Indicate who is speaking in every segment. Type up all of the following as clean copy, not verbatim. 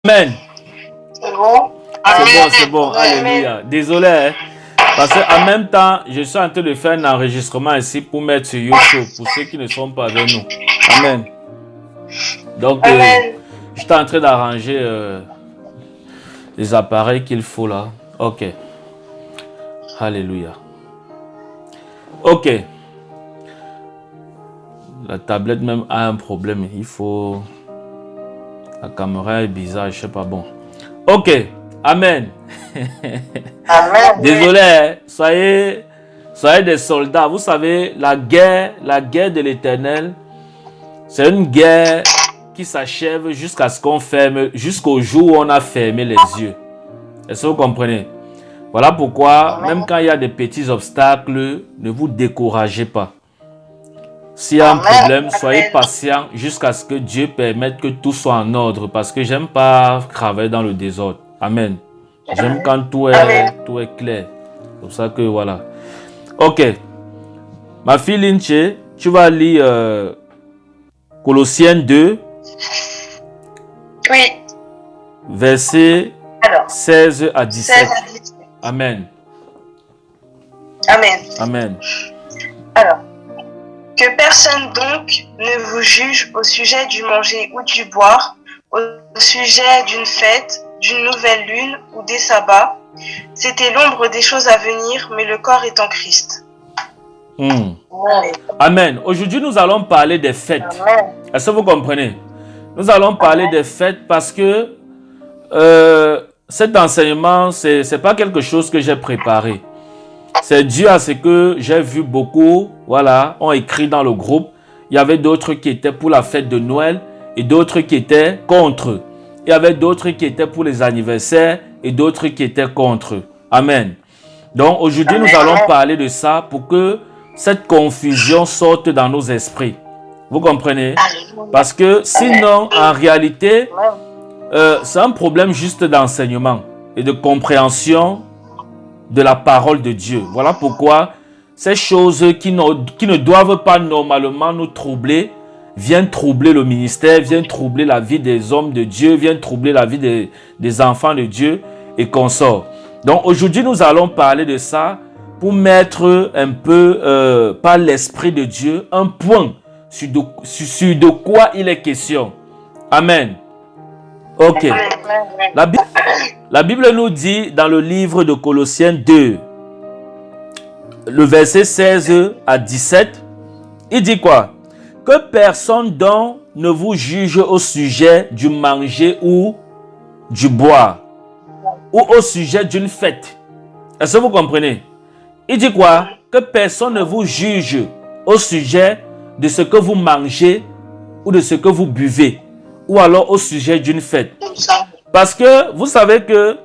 Speaker 1: Amen.
Speaker 2: C'est bon?
Speaker 1: C'est bon. Alléluia. Désolé, hein, parce qu'en même temps, je suis en train de faire un enregistrement ici pour mettre sur YouTube, pour ceux qui ne sont pas avec nous. Amen. Donc, j'étais en train d'arranger les appareils qu'il faut là. Ok. Alléluia. Ok. La tablette même a un problème. Il faut... La caméra est bizarre, je sais pas bon. Ok. Amen.
Speaker 2: Amen.
Speaker 1: Désolé, hein. Soyez des soldats. Vous savez, la guerre de l'Éternel, c'est une guerre qui s'achève jusqu'à ce qu'on ferme, jusqu'au jour où on a fermé les yeux. Est-ce que vous comprenez? Voilà pourquoi, même quand il y a des petits obstacles, ne vous découragez pas. S'il y a un problème, soyez patient jusqu'à ce que Dieu permette que tout soit en ordre. Parce que j'aime pas travailler dans le désordre. Amen. J'aime quand tout est clair. C'est pour ça que voilà. Ok. Ma fille Linche, tu vas lire Colossiens 2.
Speaker 2: Oui.
Speaker 1: Versets 16 à 17. Amen.
Speaker 2: Amen.
Speaker 1: Amen.
Speaker 2: Alors, que personne donc ne vous juge au sujet du manger ou du boire, au sujet d'une fête, d'une nouvelle lune ou des sabbats. C'était l'ombre des choses à venir, mais le corps est en Christ.
Speaker 1: Amen. Aujourd'hui, nous allons parler des fêtes. Est-ce que vous comprenez? Nous allons parler des fêtes parce que cet enseignement, c'est pas quelque chose que j'ai préparé. C'est dû à ce que j'ai vu beaucoup, voilà, ont écrit dans le groupe. Il y avait d'autres qui étaient pour la fête de Noël et d'autres qui étaient contre. Il y avait d'autres qui étaient pour les anniversaires et d'autres qui étaient contre. Amen. Donc aujourd'hui, nous allons parler de ça pour que cette confusion sorte dans nos esprits. Vous comprenez? Parce que sinon, en réalité, c'est un problème juste d'enseignement et de compréhension de la parole de Dieu. Voilà pourquoi ces choses qui ne doivent pas normalement nous troubler viennent troubler le ministère, viennent troubler la vie des hommes de Dieu, viennent troubler la vie des enfants de Dieu et consorts. Donc aujourd'hui, nous allons parler de ça pour mettre un peu, par l'Esprit de Dieu, un point sur de quoi il est question. Amen. Ok. La Bible nous dit dans le livre de Colossiens 2, le verset 16 à 17, il dit quoi? Que personne donc ne vous juge au sujet du manger ou du boire, ou au sujet d'une fête. Est-ce que vous comprenez? Il dit quoi? Que personne ne vous juge au sujet de ce que vous mangez ou de ce que vous buvez, ou alors au sujet d'une fête. Parce que vous savez que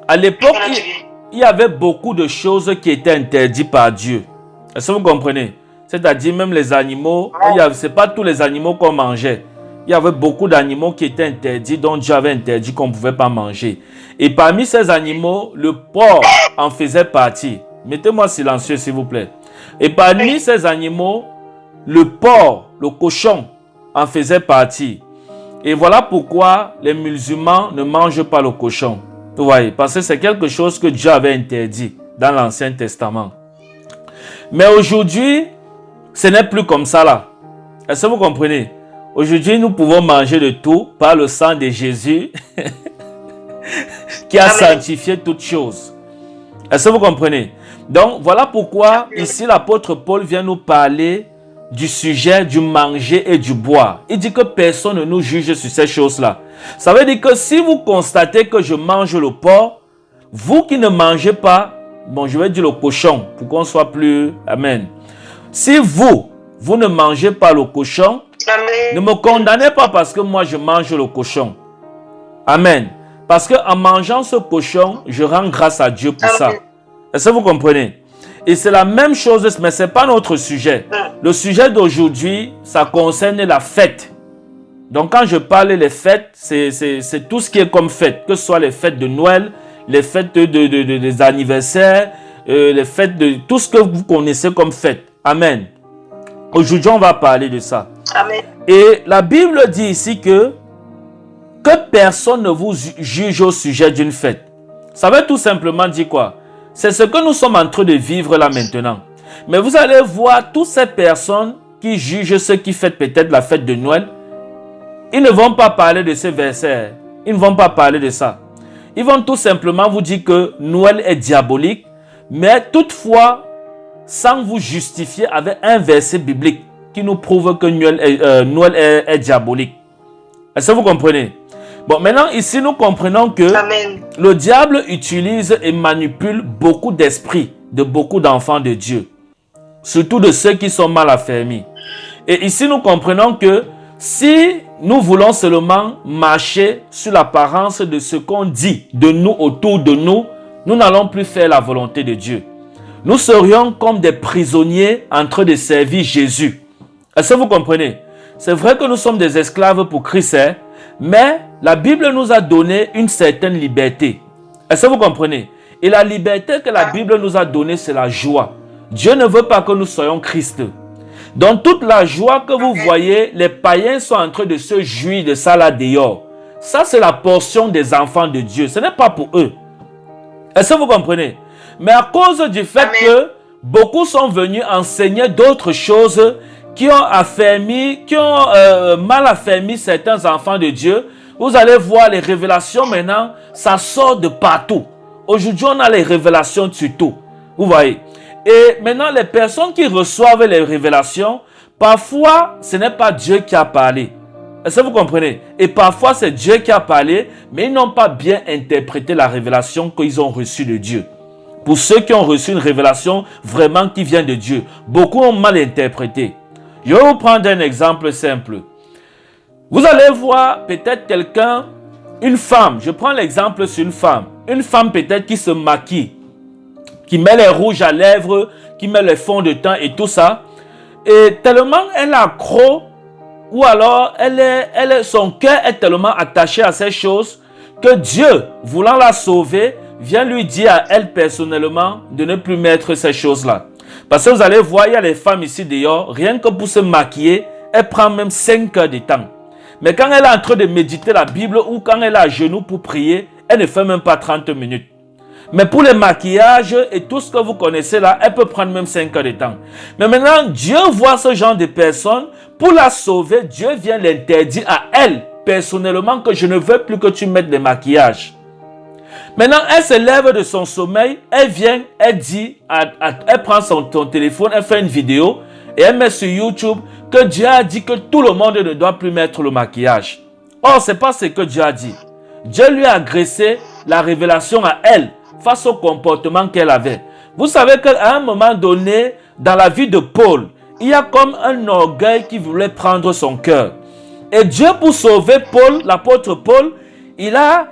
Speaker 1: à l'époque, il y avait beaucoup de choses qui étaient interdites par Dieu. Est-ce que vous comprenez? C'est-à-dire même les animaux, ce n'est pas tous les animaux qu'on mangeait. Il y avait beaucoup d'animaux qui étaient interdits, dont Dieu avait interdit qu'on ne pouvait pas manger. Et parmi ces animaux, le porc en faisait partie. Mettez-moi silencieux s'il vous plaît. Et parmi ces animaux, le porc, le cochon en faisait partie. Et voilà pourquoi les musulmans ne mangent pas le cochon. Vous voyez, parce que c'est quelque chose que Dieu avait interdit dans l'Ancien Testament. Mais aujourd'hui, ce n'est plus comme ça là. Est-ce que vous comprenez? Aujourd'hui, nous pouvons manger de tout par le sang de Jésus qui a sanctifié toutes choses. Est-ce que vous comprenez? Donc, voilà pourquoi ici l'apôtre Paul vient nous parler du sujet du manger et du boire. Il dit que personne ne nous juge sur ces choses-là. Ça veut dire que si vous constatez que je mange le porc, vous qui ne mangez pas, bon, je vais dire le cochon pour qu'on soit plus... Amen. Si vous ne mangez pas le cochon, ne me condamnez pas parce que moi je mange le cochon. Amen. Parce qu'en mangeant ce cochon, je rends grâce à Dieu pour ça. Est-ce que vous comprenez? Et c'est la même chose, mais ce n'est pas notre sujet. Le sujet d'aujourd'hui, ça concerne la fête. Donc quand je parle des fêtes, c'est tout ce qui est comme fête. Que ce soit les fêtes de Noël, les fêtes des anniversaires, les fêtes de tout ce que vous connaissez comme fête. Amen. Aujourd'hui, on va parler de ça.
Speaker 2: Amen.
Speaker 1: Et la Bible dit ici que que personne ne vous juge au sujet d'une fête. Ça veut tout simplement dire quoi? C'est ce que nous sommes en train de vivre là maintenant. Mais vous allez voir toutes ces personnes qui jugent ceux qui fêtent peut-être la fête de Noël. Ils ne vont pas parler de ces versets. Ils ne vont pas parler de ça. Ils vont tout simplement vous dire que Noël est diabolique, mais toutefois, sans vous justifier avec un verset biblique qui nous prouve que Noël est diabolique. Est-ce que vous comprenez? Bon, maintenant, ici, nous comprenons que
Speaker 2: Amen.
Speaker 1: le diable utilise et manipule beaucoup d'esprits de beaucoup d'enfants de Dieu, surtout de ceux qui sont mal affermis. Et ici, nous comprenons que si nous voulons seulement marcher sur l'apparence de ce qu'on dit de nous autour de nous, nous n'allons plus faire la volonté de Dieu. Nous serions comme des prisonniers en train de servir Jésus. Est-ce que vous comprenez? C'est vrai que nous sommes des esclaves pour Christ, hein? Mais la Bible nous a donné une certaine liberté. Est-ce que vous comprenez? Et la liberté que la Bible nous a donnée, c'est la joie. Dieu ne veut pas que nous soyons Christ. Dans toute la joie que vous voyez, les païens sont en train de se jouir de ça là dehors. Ça, c'est la portion des enfants de Dieu. Ce n'est pas pour eux. Est-ce que vous comprenez? Mais à cause du fait que beaucoup sont venus enseigner d'autres choses qui ont mal affermi certains enfants de Dieu, vous allez voir les révélations maintenant, ça sort de partout. Aujourd'hui, on a les révélations sur tout. Vous voyez? Et maintenant, les personnes qui reçoivent les révélations, parfois, ce n'est pas Dieu qui a parlé. Est-ce que vous comprenez? Et parfois, c'est Dieu qui a parlé, mais ils n'ont pas bien interprété la révélation qu'ils ont reçue de Dieu. Pour ceux qui ont reçu une révélation vraiment qui vient de Dieu, beaucoup ont mal interprété. Je vais vous prendre un exemple simple. Vous allez voir peut-être quelqu'un, une femme, je prends l'exemple sur une femme peut-être qui se maquille, qui met les rouges à lèvres, qui met les fonds de teint et tout ça, et tellement elle est accro, ou alors son cœur est tellement attaché à ces choses, que Dieu, voulant la sauver, vient lui dire à elle personnellement de ne plus mettre ces choses-là. Parce que vous allez voir, il y a les femmes ici dehors, rien que pour se maquiller, elle prend même 5 heures de temps. Mais quand elle est en train de méditer la Bible ou quand elle est à genoux pour prier, elle ne fait même pas 30 minutes. Mais pour le maquillage et tout ce que vous connaissez là, elle peut prendre même 5 heures de temps. Mais maintenant, Dieu voit ce genre de personnes. Pour la sauver, Dieu vient l'interdire à elle, personnellement, que je ne veux plus que tu mettes le maquillage. Maintenant, elle se lève de son sommeil, elle vient, elle dit, elle prend son téléphone, elle fait une vidéo et elle met sur YouTube que Dieu a dit que tout le monde ne doit plus mettre le maquillage. Or, ce n'est pas ce que Dieu a dit. Dieu lui a adressé la révélation à elle face au comportement qu'elle avait. Vous savez qu'à un moment donné, dans la vie de Paul, il y a comme un orgueil qui voulait prendre son cœur. Et Dieu, pour sauver Paul, l'apôtre Paul, il a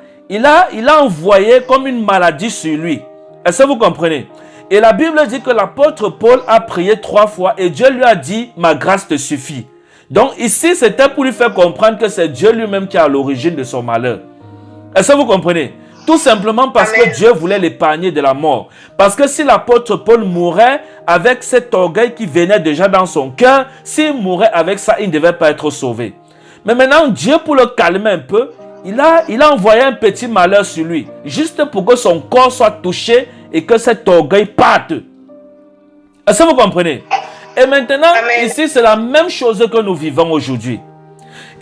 Speaker 1: envoyé comme une maladie sur lui. Est-ce que vous comprenez? Et la Bible dit que l'apôtre Paul a prié 3 fois et Dieu lui a dit, ma grâce te suffit. Donc ici, c'était pour lui faire comprendre que c'est Dieu lui-même qui est à l'origine de son malheur. Est-ce que vous comprenez? Tout simplement parce que Dieu voulait l'épargner de la mort. Parce que si l'apôtre Paul mourait avec cet orgueil qui venait déjà dans son cœur, s'il mourait avec ça, il ne devait pas être sauvé. Mais maintenant, Dieu, pour le calmer un peu, il a envoyé un petit malheur sur lui, juste pour que son corps soit touché et que cet orgueil parte. Est-ce que vous comprenez? Et maintenant, ici, c'est la même chose que nous vivons aujourd'hui.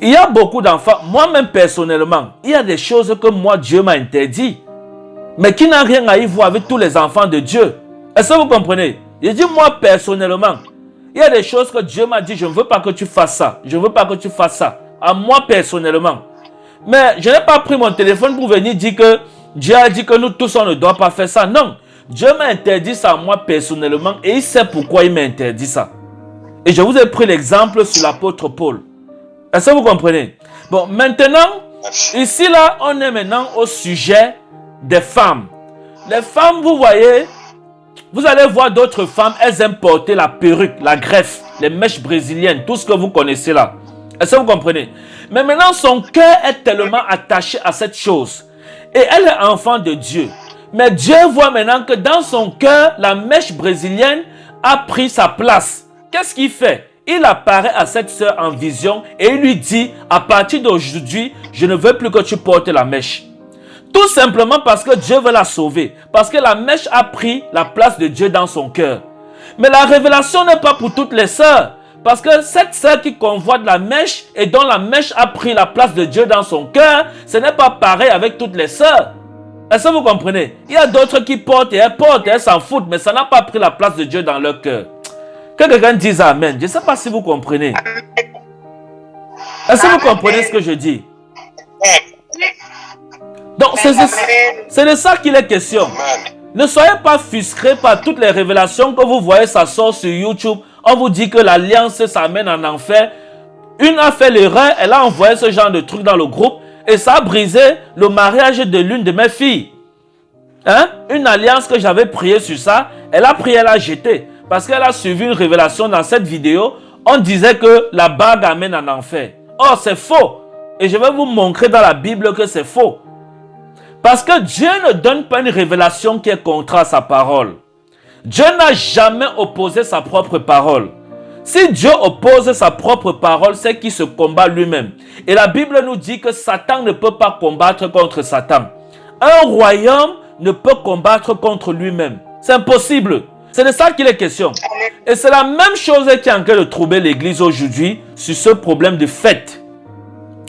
Speaker 1: Il y a beaucoup d'enfants, moi-même personnellement, il y a des choses que moi, Dieu m'a interdit, mais qui n'ont rien à y voir avec tous les enfants de Dieu. Est-ce que vous comprenez? Je dis moi personnellement, il y a des choses que Dieu m'a dit, je ne veux pas que tu fasses ça, je ne veux pas que tu fasses ça, à moi personnellement. Mais je n'ai pas pris mon téléphone pour venir dire que Dieu a dit que nous tous on ne doit pas faire ça. Non, Dieu m'a interdit ça à moi personnellement et il sait pourquoi il m'a interdit ça. Et je vous ai pris l'exemple sur l'apôtre Paul. Est-ce que vous comprenez? Bon, maintenant, ici là, on est maintenant au sujet des femmes. Les femmes, vous voyez, vous allez voir d'autres femmes, elles aiment porter la perruque, la greffe, les mèches brésiliennes, tout ce que vous connaissez là. Est-ce que vous comprenez? Mais maintenant, son cœur est tellement attaché à cette chose. Et elle est enfant de Dieu. Mais Dieu voit maintenant que dans son cœur, la mèche brésilienne a pris sa place. Qu'est-ce qu'il fait? il apparaît à cette sœur en vision et il lui dit, à partir d'aujourd'hui, je ne veux plus que tu portes la mèche. Tout simplement parce que Dieu veut la sauver. Parce que la mèche a pris la place de Dieu dans son cœur. Mais la révélation n'est pas pour toutes les sœurs. Parce que cette sœur qui convoite la mèche et dont la mèche a pris la place de Dieu dans son cœur, ce n'est pas pareil avec toutes les sœurs. Est-ce que vous comprenez? Il y a d'autres qui portent et elles s'en foutent, mais ça n'a pas pris la place de Dieu dans leur cœur. Que quelqu'un dise Amen. Je ne sais pas si vous comprenez. Est-ce que vous comprenez ce que je dis? Donc, c'est de ça qu'il est question. Ne soyez pas frustrés par toutes les révélations que vous voyez, ça sort sur YouTube. On vous dit que l'alliance, ça mène en enfer. Une a fait l'erreur, elle a envoyé ce genre de truc dans le groupe et ça a brisé le mariage de l'une de mes filles. Hein? Une alliance que j'avais prié sur ça, elle a pris, elle a jeté. Parce qu'elle a suivi une révélation dans cette vidéo. On disait que la bague amène en enfer. Or, c'est faux. Et je vais vous montrer dans la Bible que c'est faux. Parce que Dieu ne donne pas une révélation qui est contre sa parole. Dieu n'a jamais opposé sa propre parole. Si Dieu oppose sa propre parole, c'est qu'il se combat lui-même. Et la Bible nous dit que Satan ne peut pas combattre contre Satan. Un royaume ne peut combattre contre lui-même. C'est impossible. C'est de ça qu'il est question. Et c'est la même chose qui est en train de troubler l'église aujourd'hui sur ce problème de fête.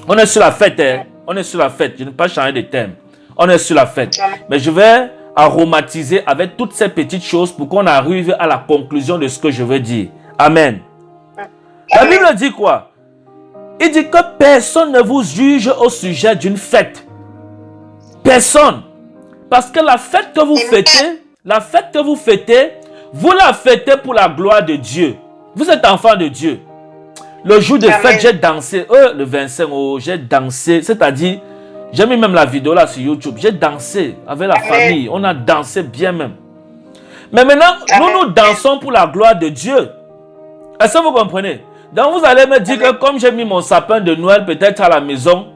Speaker 1: On est sur la fête, hein? On est sur la fête. Je ne vais pas changer de thème. On est sur la fête. Mais je vais aromatiser avec toutes ces petites choses pour qu'on arrive à la conclusion de ce que je veux dire. Amen. La Bible dit quoi? Il dit que personne ne vous juge au sujet d'une fête. Personne. Parce que la fête que vous fêtez, vous la fêtez pour la gloire de Dieu. Vous êtes enfant de Dieu. Le jour de fête, j'ai dansé. Le 25, j'ai dansé. C'est-à-dire, j'ai mis même la vidéo là sur YouTube. J'ai dansé avec la famille. On a dansé bien même. Mais maintenant, nous dansons pour la gloire de Dieu. Est-ce que vous comprenez? Donc vous allez me dire que comme j'ai mis mon sapin de Noël peut-être à la maison,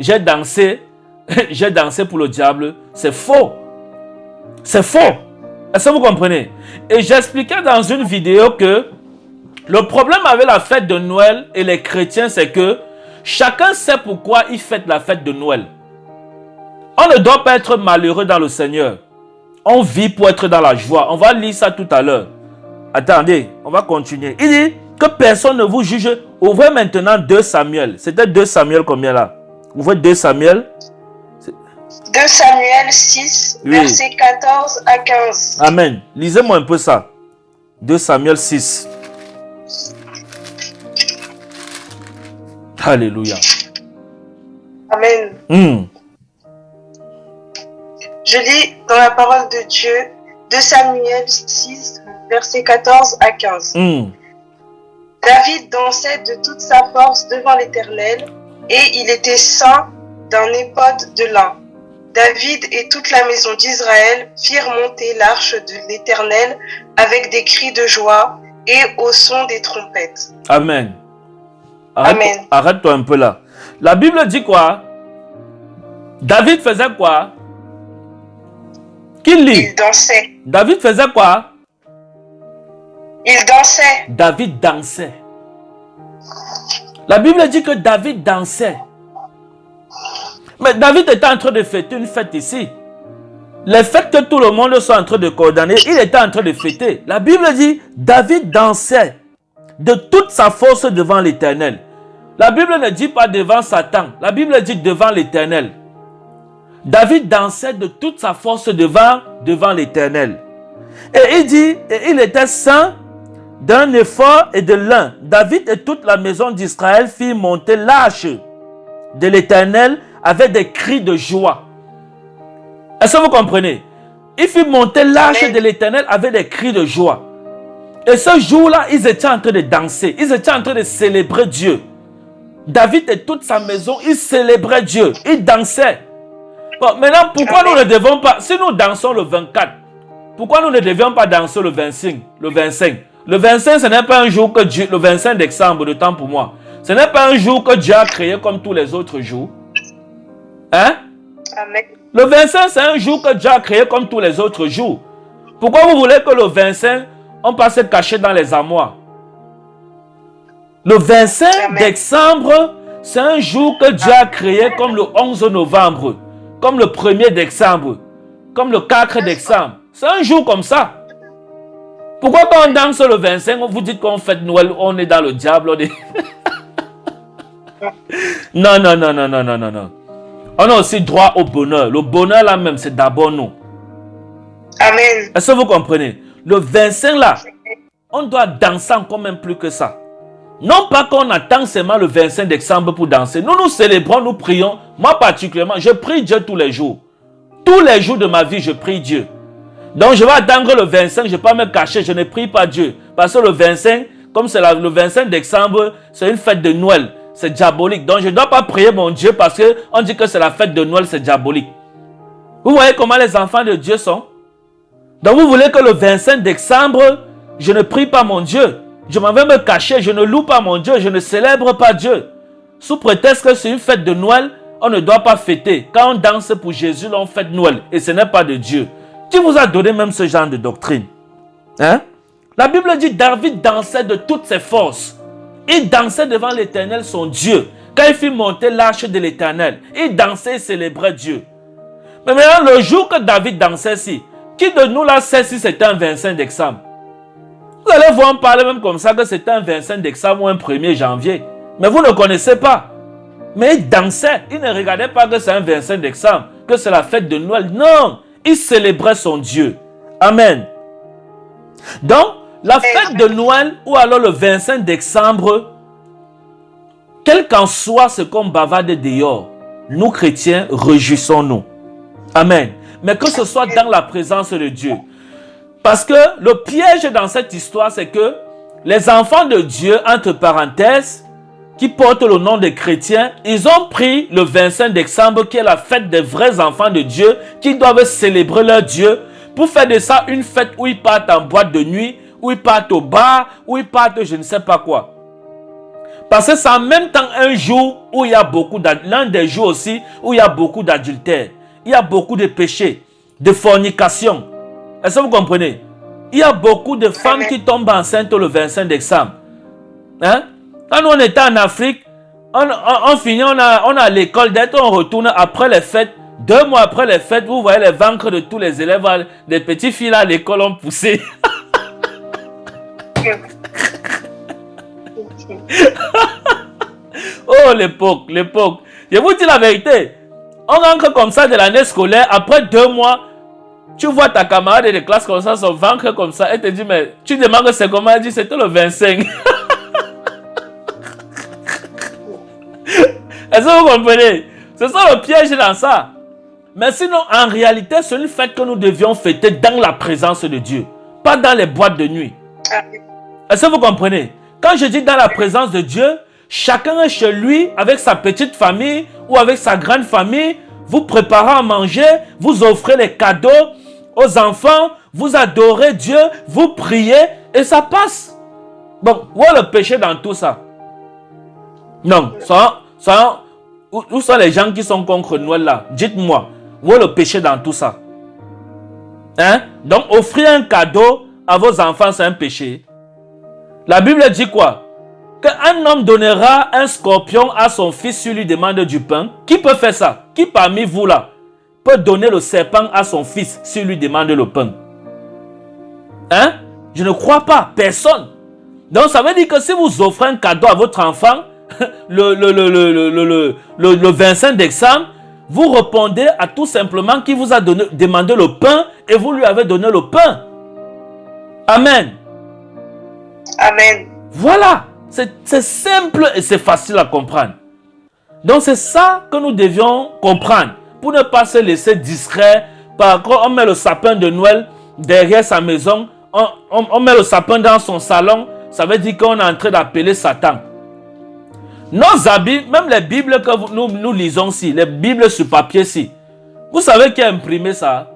Speaker 1: j'ai dansé pour le diable. C'est faux. C'est faux. Est-ce que vous comprenez? Et j'expliquais dans une vidéo que le problème avec la fête de Noël et les chrétiens, c'est que chacun sait pourquoi il fête la fête de Noël. On ne doit pas être malheureux dans le Seigneur. On vit pour être dans la joie. On va lire ça tout à l'heure. Attendez, on va continuer. Il dit que personne ne vous juge. Ouvrez maintenant 2 Samuel. C'était 2 Samuel combien là? Ouvrez 2 Samuel.
Speaker 2: 2 Samuel 6, oui. Versets 14 à 15.
Speaker 1: Amen. Lisez-moi un peu ça. 2 Samuel 6. Alléluia.
Speaker 2: Amen. Je lis dans la parole de Dieu 2 Samuel 6, versets 14 à 15. David dansait de toute sa force devant l'Éternel et il était ceint d'un éphod de lin. David et toute la maison d'Israël firent monter l'arche de l'Éternel avec des cris de joie et au son des trompettes.
Speaker 1: Amen.
Speaker 2: Amen.
Speaker 1: Arrête-toi un peu là. La Bible dit quoi? David faisait quoi? Qui lit?
Speaker 2: Il dansait.
Speaker 1: David faisait quoi?
Speaker 2: Il dansait.
Speaker 1: David dansait. La Bible dit que David dansait. Mais David était en train de fêter une fête ici. Les fêtes que tout le monde soit en train de coordonner, il était en train de fêter. La Bible dit, David dansait de toute sa force devant l'Éternel. La Bible ne dit pas devant Satan. La Bible dit devant l'Éternel. David dansait de toute sa force devant l'Éternel. Et il dit, et il était ceint d'un éphod et de lin. David et toute la maison d'Israël firent monter l'arche de l'Éternel avec des cris de joie. Est-ce que vous comprenez? Il fit monter l'arche de l'Éternel avec des cris de joie. Et ce jour-là, ils étaient en train de danser. Ils étaient en train de célébrer Dieu. David et toute sa maison, ils célébraient Dieu. Ils dansaient. Bon, maintenant, pourquoi nous ne devons pas... Si nous dansons le 24, pourquoi nous ne devions pas danser le 25? Le 25, ce n'est pas un jour que Dieu... Le 25 décembre, de temps pour moi. Ce n'est pas un jour que Dieu a créé comme tous les autres jours. Hein?
Speaker 2: Amen.
Speaker 1: Le 25, c'est un jour que Dieu a créé comme tous les autres jours. Pourquoi vous voulez que le 25, on passe se cacher dans les armoires? Le 25
Speaker 2: Amen.
Speaker 1: décembre, c'est un jour que Dieu a créé comme le 11 novembre, comme le 1er décembre, comme le 4 décembre. C'est un jour comme ça. Pourquoi quand on danse le 25, vous dites qu'on fête Noël, on est dans le diable, on est... Non, non, non, non, non, non, non, non. On a aussi droit au bonheur. Le bonheur là même, c'est d'abord nous.
Speaker 2: Amen.
Speaker 1: Est-ce que vous comprenez? Le 25 là, on doit danser encore même plus que ça. Non pas qu'on attend seulement le 25 décembre pour danser. Nous, nous célébrons, nous prions. Moi particulièrement, je prie Dieu tous les jours. Tous les jours de ma vie, je prie Dieu. Donc je vais attendre le 25, je ne vais pas me cacher, je ne prie pas Dieu. Parce que le 25, comme c'est le 25 décembre, c'est une fête de Noël. C'est diabolique. Donc je ne dois pas prier mon Dieu parce qu'on dit que c'est la fête de Noël, c'est diabolique. Vous voyez comment les enfants de Dieu sont? Donc vous voulez que le 25 décembre, je ne prie pas mon Dieu. Je m'en vais me cacher, je ne loue pas mon Dieu, je ne célèbre pas Dieu. Sous prétexte que c'est une fête de Noël, on ne doit pas fêter. Quand on danse pour Jésus, on fête Noël. Et ce n'est pas de Dieu. Qui vous a donné même ce genre de doctrine? Hein? La Bible dit David dansait de toutes ses forces. Il dansait devant l'Éternel, son Dieu. Quand il fit monter l'arche de l'Éternel, il dansait et célébrait Dieu. Mais maintenant, le jour que David dansait ici, qui de nous là sait si c'était un 25 décembre? Vous allez voir, on parler même comme ça que c'était un 25 décembre ou un 1er janvier. Mais vous ne connaissez pas. Mais il dansait. Il ne regardait pas que c'est un 25 décembre, que c'est la fête de Noël. Non, il célébrait son Dieu. Amen. Donc, la fête de Noël ou alors le 25 décembre, quel qu'en soit ce qu'on bavarde dehors, nous chrétiens, réjouissons-nous. Amen. Mais que ce soit dans la présence de Dieu. Parce que le piège dans cette histoire, c'est que les enfants de Dieu, entre parenthèses, qui portent le nom des chrétiens, ils ont pris le 25 décembre, qui est la fête des vrais enfants de Dieu, qui doivent célébrer leur Dieu, pour faire de ça une fête où ils partent en boîte de nuit, où ils partent au bar, où ils partent je ne sais pas quoi. Parce que c'est en même temps un jour où il y a beaucoup l'un des jours aussi où il y a beaucoup d'adultère. Il y a beaucoup de péchés, de fornication. Est-ce que vous comprenez? Il y a beaucoup de femmes qui tombent enceintes le 25 décembre. Hein? Quand on était en Afrique, on finit, on a l'école, dès qu'on retourne après les fêtes, 2 mois après les fêtes, vous voyez les ventres de tous les élèves, les petites filles à l'école ont poussé. Oh, l'époque, l'époque. Je vous dis la vérité. On rentre comme ça de l'année scolaire, après 2 mois, tu vois ta camarade de classe comme ça, son ventre comme ça, et te dit, mais tu demandes c'est comment? Elle dit, c'était le 25. Est-ce que vous comprenez? C'est ça le piège dans ça. Mais sinon, en réalité, c'est une fête que nous devions fêter dans la présence de Dieu, pas dans les boîtes de nuit. Est-ce que vous comprenez? Quand je dis dans la présence de Dieu, chacun est chez lui avec sa petite famille ou avec sa grande famille, vous préparez à manger, vous offrez les cadeaux aux enfants, vous adorez Dieu, vous priez et ça passe. Bon, où est le péché dans tout ça? Non, où sont les gens qui sont contre Noël là? Dites-moi, où est le péché dans tout ça? Hein? Donc, offrir un cadeau à vos enfants, c'est un péché. La Bible dit quoi? Qu'un homme donnera un scorpion à son fils s'il lui demande du pain. Qui peut faire ça? Qui parmi vous là peut donner le serpent à son fils s'il lui demande le pain? Hein? Je ne crois pas. Personne. Donc ça veut dire que si vous offrez un cadeau à votre enfant, le 25 décembre, vous répondez à tout simplement qui vous a demandé le pain et vous lui avez donné le pain. Amen.
Speaker 2: Amen.
Speaker 1: Voilà. C'est simple et c'est facile à comprendre. Donc c'est ça que nous devions comprendre pour ne pas se laisser distraire. Par contre, on met le sapin de Noël derrière sa maison, on met le sapin dans son salon, ça veut dire qu'on est en train d'appeler Satan. Nos habits, même les Bibles que nous lisons ici, les Bibles sur papier ici, vous savez qui a imprimé ça?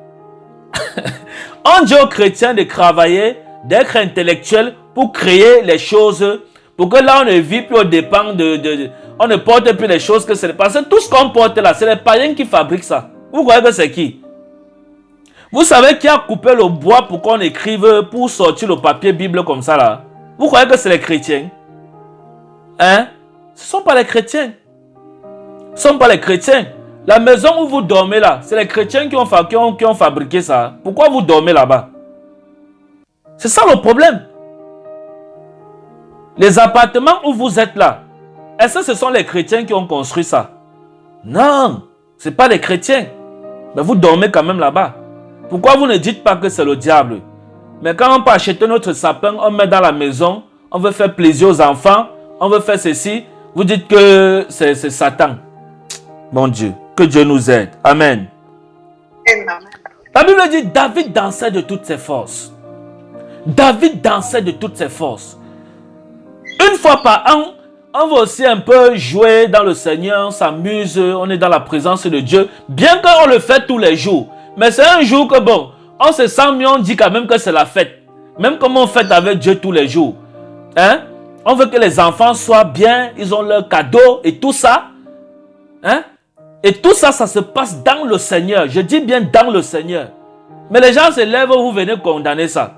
Speaker 1: On dit aux chrétiens de travailler, d'être intellectuels pour créer les choses. Pour que là, on ne vit plus au dépend on ne porte plus les choses que c'est. Parce que tout ce qu'on porte là, c'est les païens qui fabriquent ça. Vous croyez que c'est qui? Vous savez qui a coupé le bois pour qu'on écrive, pour sortir le papier Bible comme ça là? Vous croyez que c'est les chrétiens? Hein? Ce ne sont pas les chrétiens. Ce ne sont pas les chrétiens. La maison où vous dormez là, c'est les chrétiens qui ont fabriqué ça. Pourquoi vous dormez là-bas? C'est ça le problème. Les appartements où vous êtes là, est-ce que ce sont les chrétiens qui ont construit ça? Non, ce n'est pas les chrétiens. Mais vous dormez quand même là-bas. Pourquoi vous ne dites pas que c'est le diable? Mais quand on peut acheter notre sapin, on met dans la maison, on veut faire plaisir aux enfants, on veut faire ceci, vous dites que c'est Satan. Mon Dieu, que Dieu nous aide. Amen. La Bible dit David dansait de toutes ses forces. David dansait de toutes ses forces. Une fois par an, on va aussi un peu jouer dans le Seigneur, on s'amuse, on est dans la présence de Dieu. Bien qu'on le fait tous les jours. Mais c'est un jour que bon, on se sent mieux, on dit quand même que c'est la fête. Même comme on fête avec Dieu tous les jours. Hein? On veut que les enfants soient bien, ils ont leurs cadeaux et tout ça. Hein? Et tout ça, ça se passe dans le Seigneur. Je dis bien dans le Seigneur. Mais les gens se lèvent, vous venez condamner ça.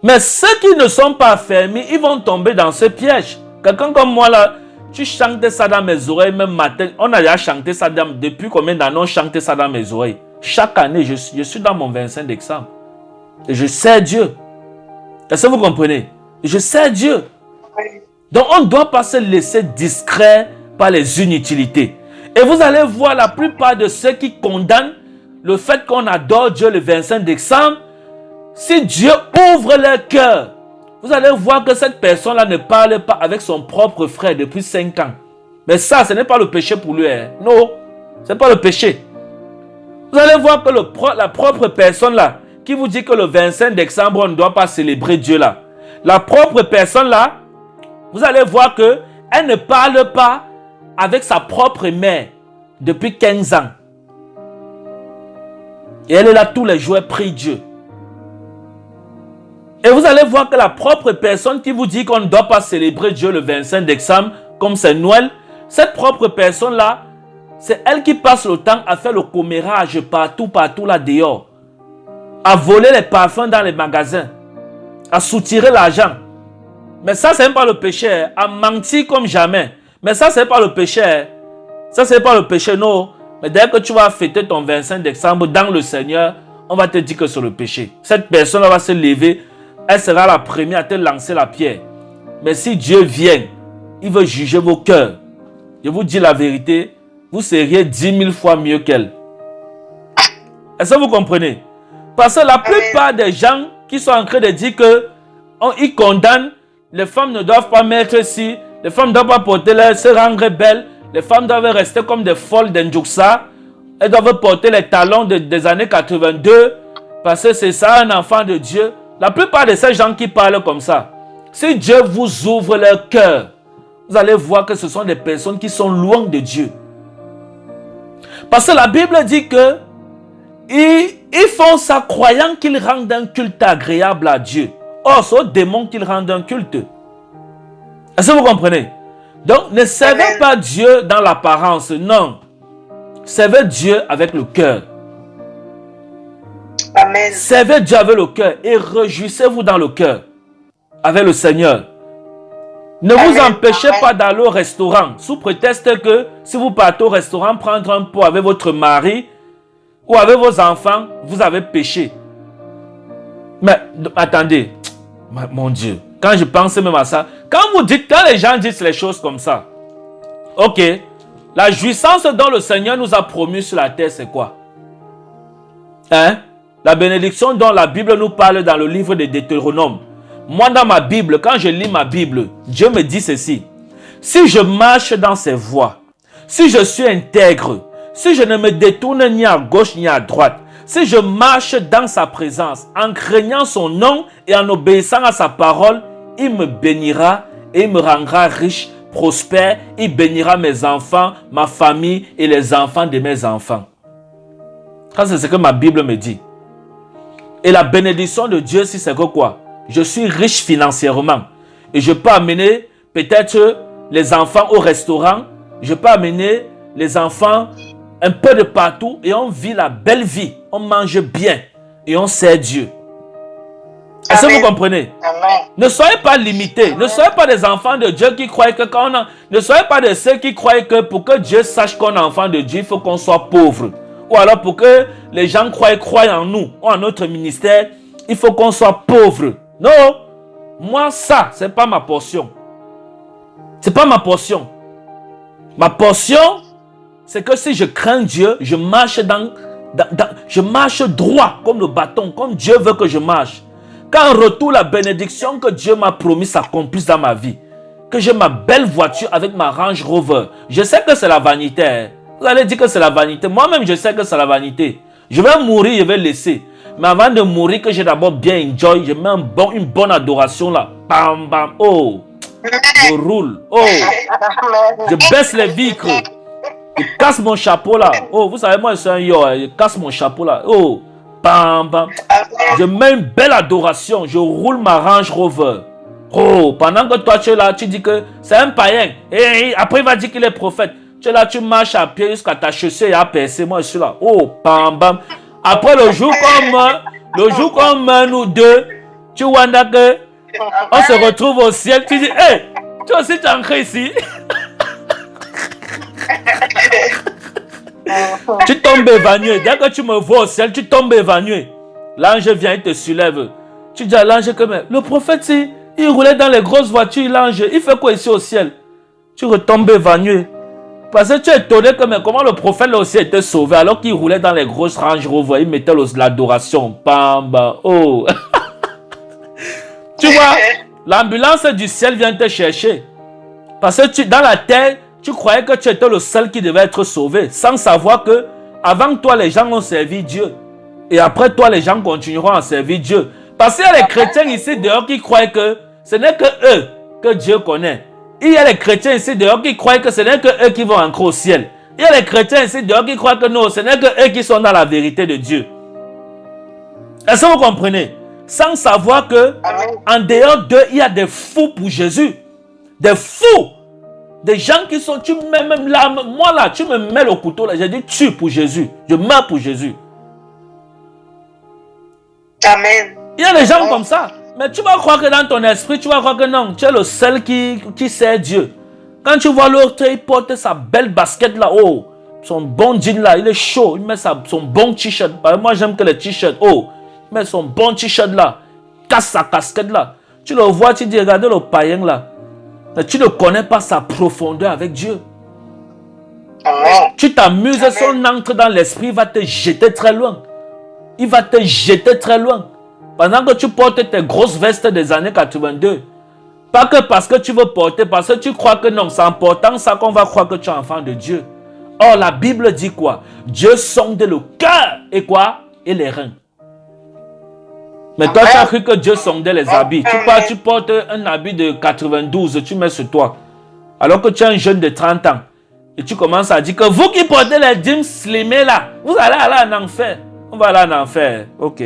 Speaker 1: Mais ceux qui ne sont pas fermés, ils vont tomber dans ce piège. Quelqu'un comme moi là, tu chantais ça dans mes oreilles, même matin. On a déjà chanté ça depuis combien d'années on chantait ça dans mes oreilles. Chaque année, je suis dans mon 25 décembre. Et je sais Dieu. Est-ce que vous comprenez? Je sais Dieu. Donc on ne doit pas se laisser discret par les inutilités. Et vous allez voir la plupart de ceux qui condamnent le fait qu'on adore Dieu le 25 décembre. Si Dieu ouvre leur cœur, vous allez voir que cette personne-là ne parle pas avec son propre frère depuis 5 ans. Mais ça, ce n'est pas le péché pour lui. Hein. Non, ce n'est pas le péché. Vous allez voir que la propre personne-là, qui vous dit que le 25 décembre, on ne doit pas célébrer Dieu là. La propre personne-là, vous allez voir qu'elle ne parle pas avec sa propre mère depuis 15 ans. Et elle est là tous les jours, elle prie Dieu. Et vous allez voir que la propre personne qui vous dit qu'on ne doit pas célébrer Dieu le 25 décembre, comme c'est Noël, cette propre personne-là, c'est elle qui passe le temps à faire le commérage partout là dehors. À voler les parfums dans les magasins. À soutirer l'argent. Mais ça, ce n'est pas le péché. À mentir comme jamais. Mais ça, ce n'est pas le péché. Ça, ce n'est pas le péché, non. Mais dès que tu vas fêter ton 25 décembre dans le Seigneur, on va te dire que c'est le péché. Cette personne va se lever. Elle sera la première à te lancer la pierre. Mais si Dieu vient, il veut juger vos cœurs. Je vous dis la vérité, vous seriez 10 000 fois mieux qu'elle. Est-ce que vous comprenez? Parce que la plupart des gens qui sont en train de dire qu'ils condamnent, les femmes ne doivent pas mettre ci, les femmes ne doivent pas porter se rendre belles, les femmes doivent rester comme des folles d'Indjouksa, elles doivent porter les talons des années 82, parce que c'est ça un enfant de Dieu. La plupart de ces gens qui parlent comme ça, si Dieu vous ouvre leur cœur, vous allez voir que ce sont des personnes qui sont loin de Dieu. Parce que la Bible dit que ils font ça croyant qu'ils rendent un culte agréable à Dieu. Or, c'est aux démons qu'ils rendent un culte. Est-ce que vous comprenez? Donc, ne servez pas Dieu dans l'apparence, non. Servez Dieu avec le cœur.
Speaker 2: Amen.
Speaker 1: Servez Dieu avec le cœur et réjouissez-vous dans le cœur avec le Seigneur. Ne vous empêchez pas d'aller au restaurant sous prétexte que si vous partez au restaurant prendre un pot avec votre mari ou avec vos enfants, vous avez péché. Mais attendez, mon Dieu, quand je pense même à ça, quand les gens disent les choses comme ça, ok, la jouissance dont le Seigneur nous a promis sur la terre, c'est quoi? Hein? La bénédiction dont la Bible nous parle dans le livre de Deutéronome. Moi, dans ma Bible, quand je lis ma Bible, Dieu me dit ceci. Si je marche dans ses voies, si je suis intègre, si je ne me détourne ni à gauche ni à droite, si je marche dans sa présence, en craignant son nom et en obéissant à sa parole, il me bénira et il me rendra riche, prospère, il bénira mes enfants, ma famille et les enfants de mes enfants. Ça, c'est ce que ma Bible me dit. Et la bénédiction de Dieu, si c'est que quoi? Je suis riche financièrement. Et je peux amener peut-être les enfants au restaurant. Je peux amener les enfants un peu de partout. Et on vit la belle vie. On mange bien. Et on sert Dieu. Est-ce que vous comprenez? Ne soyez pas limités. Ne soyez pas des enfants de Dieu qui croient que quand on a... Ne soyez pas de ceux qui croient que pour que Dieu sache qu'on est enfant de Dieu, il faut qu'on soit pauvre. Ou alors pour que les gens croient en nous, ou en notre ministère, il faut qu'on soit pauvre. Non. Moi, ça, c'est pas ma portion. C'est pas ma portion. Ma portion, c'est que si je crains Dieu, je marche je marche droit comme le bâton, comme Dieu veut que je marche. Quand en retour la bénédiction que Dieu m'a promis s'accomplisse dans ma vie, que j'ai ma belle voiture avec ma Range Rover, je sais que c'est la vanité. Hein. Vous allez dire que c'est la vanité. Moi-même, je sais que c'est la vanité. Je vais mourir, je vais laisser. Mais avant de mourir, que j'ai d'abord bien enjoy, je mets une bonne adoration là. Bam, bam, oh. Je roule. Oh. Je baisse les vitres. Je casse mon chapeau là. Oh, vous savez, moi, je suis un yo. Je casse mon chapeau là. Oh. Bam, bam. Je mets une belle adoration. Je roule ma Range Rover. Oh, pendant que toi, tu es là, tu dis que c'est un païen. Et après, il va dire qu'il est prophète. Tu es là, tu marches à pied jusqu'à ta chaussée et à percer. Moi, je suis là. Oh, bam, bam. Après, le jour qu'on meurt, nous deux, tu vois que on se retrouve au ciel. Tu dis, hé, tu es aussi ancré ici. Tu tombes évanoui. Dès que tu me vois au ciel, tu tombes évanoui. L'ange vient, il te soulève. Tu dis à l'ange que le prophète, il roulait dans les grosses voitures, l'ange. Il fait quoi ici au ciel? Tu retombes évanoui. Parce que tu es étonné que comment le prophète là aussi était sauvé alors qu'il roulait dans les grosses Range Rover. Il mettait l'adoration. Bam, bam, oh. Tu vois, l'ambulance du ciel vient te chercher. Parce que dans la terre, tu croyais que tu étais le seul qui devait être sauvé. Sans savoir que avant toi, les gens ont servi Dieu. Et après toi, les gens continueront à servir Dieu. Parce qu'il y a les chrétiens ici dehors qui croient que ce n'est que eux que Dieu connaît. Il y a les chrétiens ici dehors qui croient que ce n'est que eux qui vont entrer au ciel. Il y a les chrétiens ici dehors qui croient que non, ce n'est que eux qui sont dans la vérité de Dieu. Est-ce que vous comprenez? Sans savoir que en dehors d'eux, il y a des fous pour Jésus. Des fous. Des gens qui sont, tu mets même là, moi là, tu me mets le couteau là, j'ai dit tue pour Jésus. Je meurs pour Jésus.
Speaker 2: Amen.
Speaker 1: Il y a des gens comme ça. Mais tu vas croire que dans ton esprit, tu vas croire que non, tu es le seul qui sert Dieu. Quand tu vois l'autre, il porte sa belle basket là, oh, son bon jean là, il est chaud, il met son bon t-shirt. Moi, j'aime que les t-shirts, oh, il met son bon t-shirt là, casse sa casquette là. Tu le vois, tu dis, regardez le païen là. Mais tu ne connais pas sa profondeur avec Dieu.
Speaker 2: Amen.
Speaker 1: Tu t'amuses, son entre dans l'esprit, il va te jeter très loin. Il va te jeter très loin. Pendant que tu portes tes grosses vestes des années 82. Pas que parce que tu veux porter, parce que tu crois que non, c'est important ça qu'on va croire que tu es enfant de Dieu. Or, la Bible dit quoi? Dieu sonde le cœur et quoi? Et les reins. Mais toi, tu as cru que Dieu sondait les habits. Tu portes un habit de 92, tu mets sur toi. Alors que tu es un jeune de 30 ans. Et tu commences à dire que vous qui portez les jeans slimés là, vous allez aller en enfer. On va aller en enfer. Ok.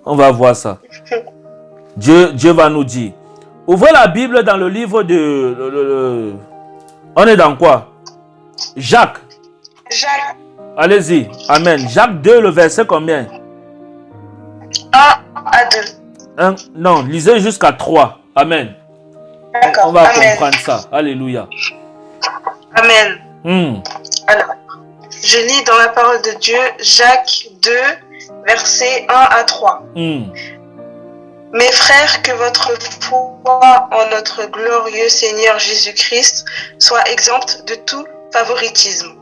Speaker 1: On va voir ça. Dieu va nous dire. Ouvrez la Bible dans le livre de... On est dans quoi? Jacques.
Speaker 2: Jacques.
Speaker 1: Allez-y. Amen. Jacques 2, le verset combien?
Speaker 2: 1 à 2.
Speaker 1: Non, lisez jusqu'à 3. Amen. On va comprendre ça. Alléluia.
Speaker 2: Amen. Alors, je lis dans la parole de Dieu, Jacques 2, versets 1 à 3. Mes frères, que votre foi en notre glorieux Seigneur Jésus-Christ soit exempte de tout favoritisme.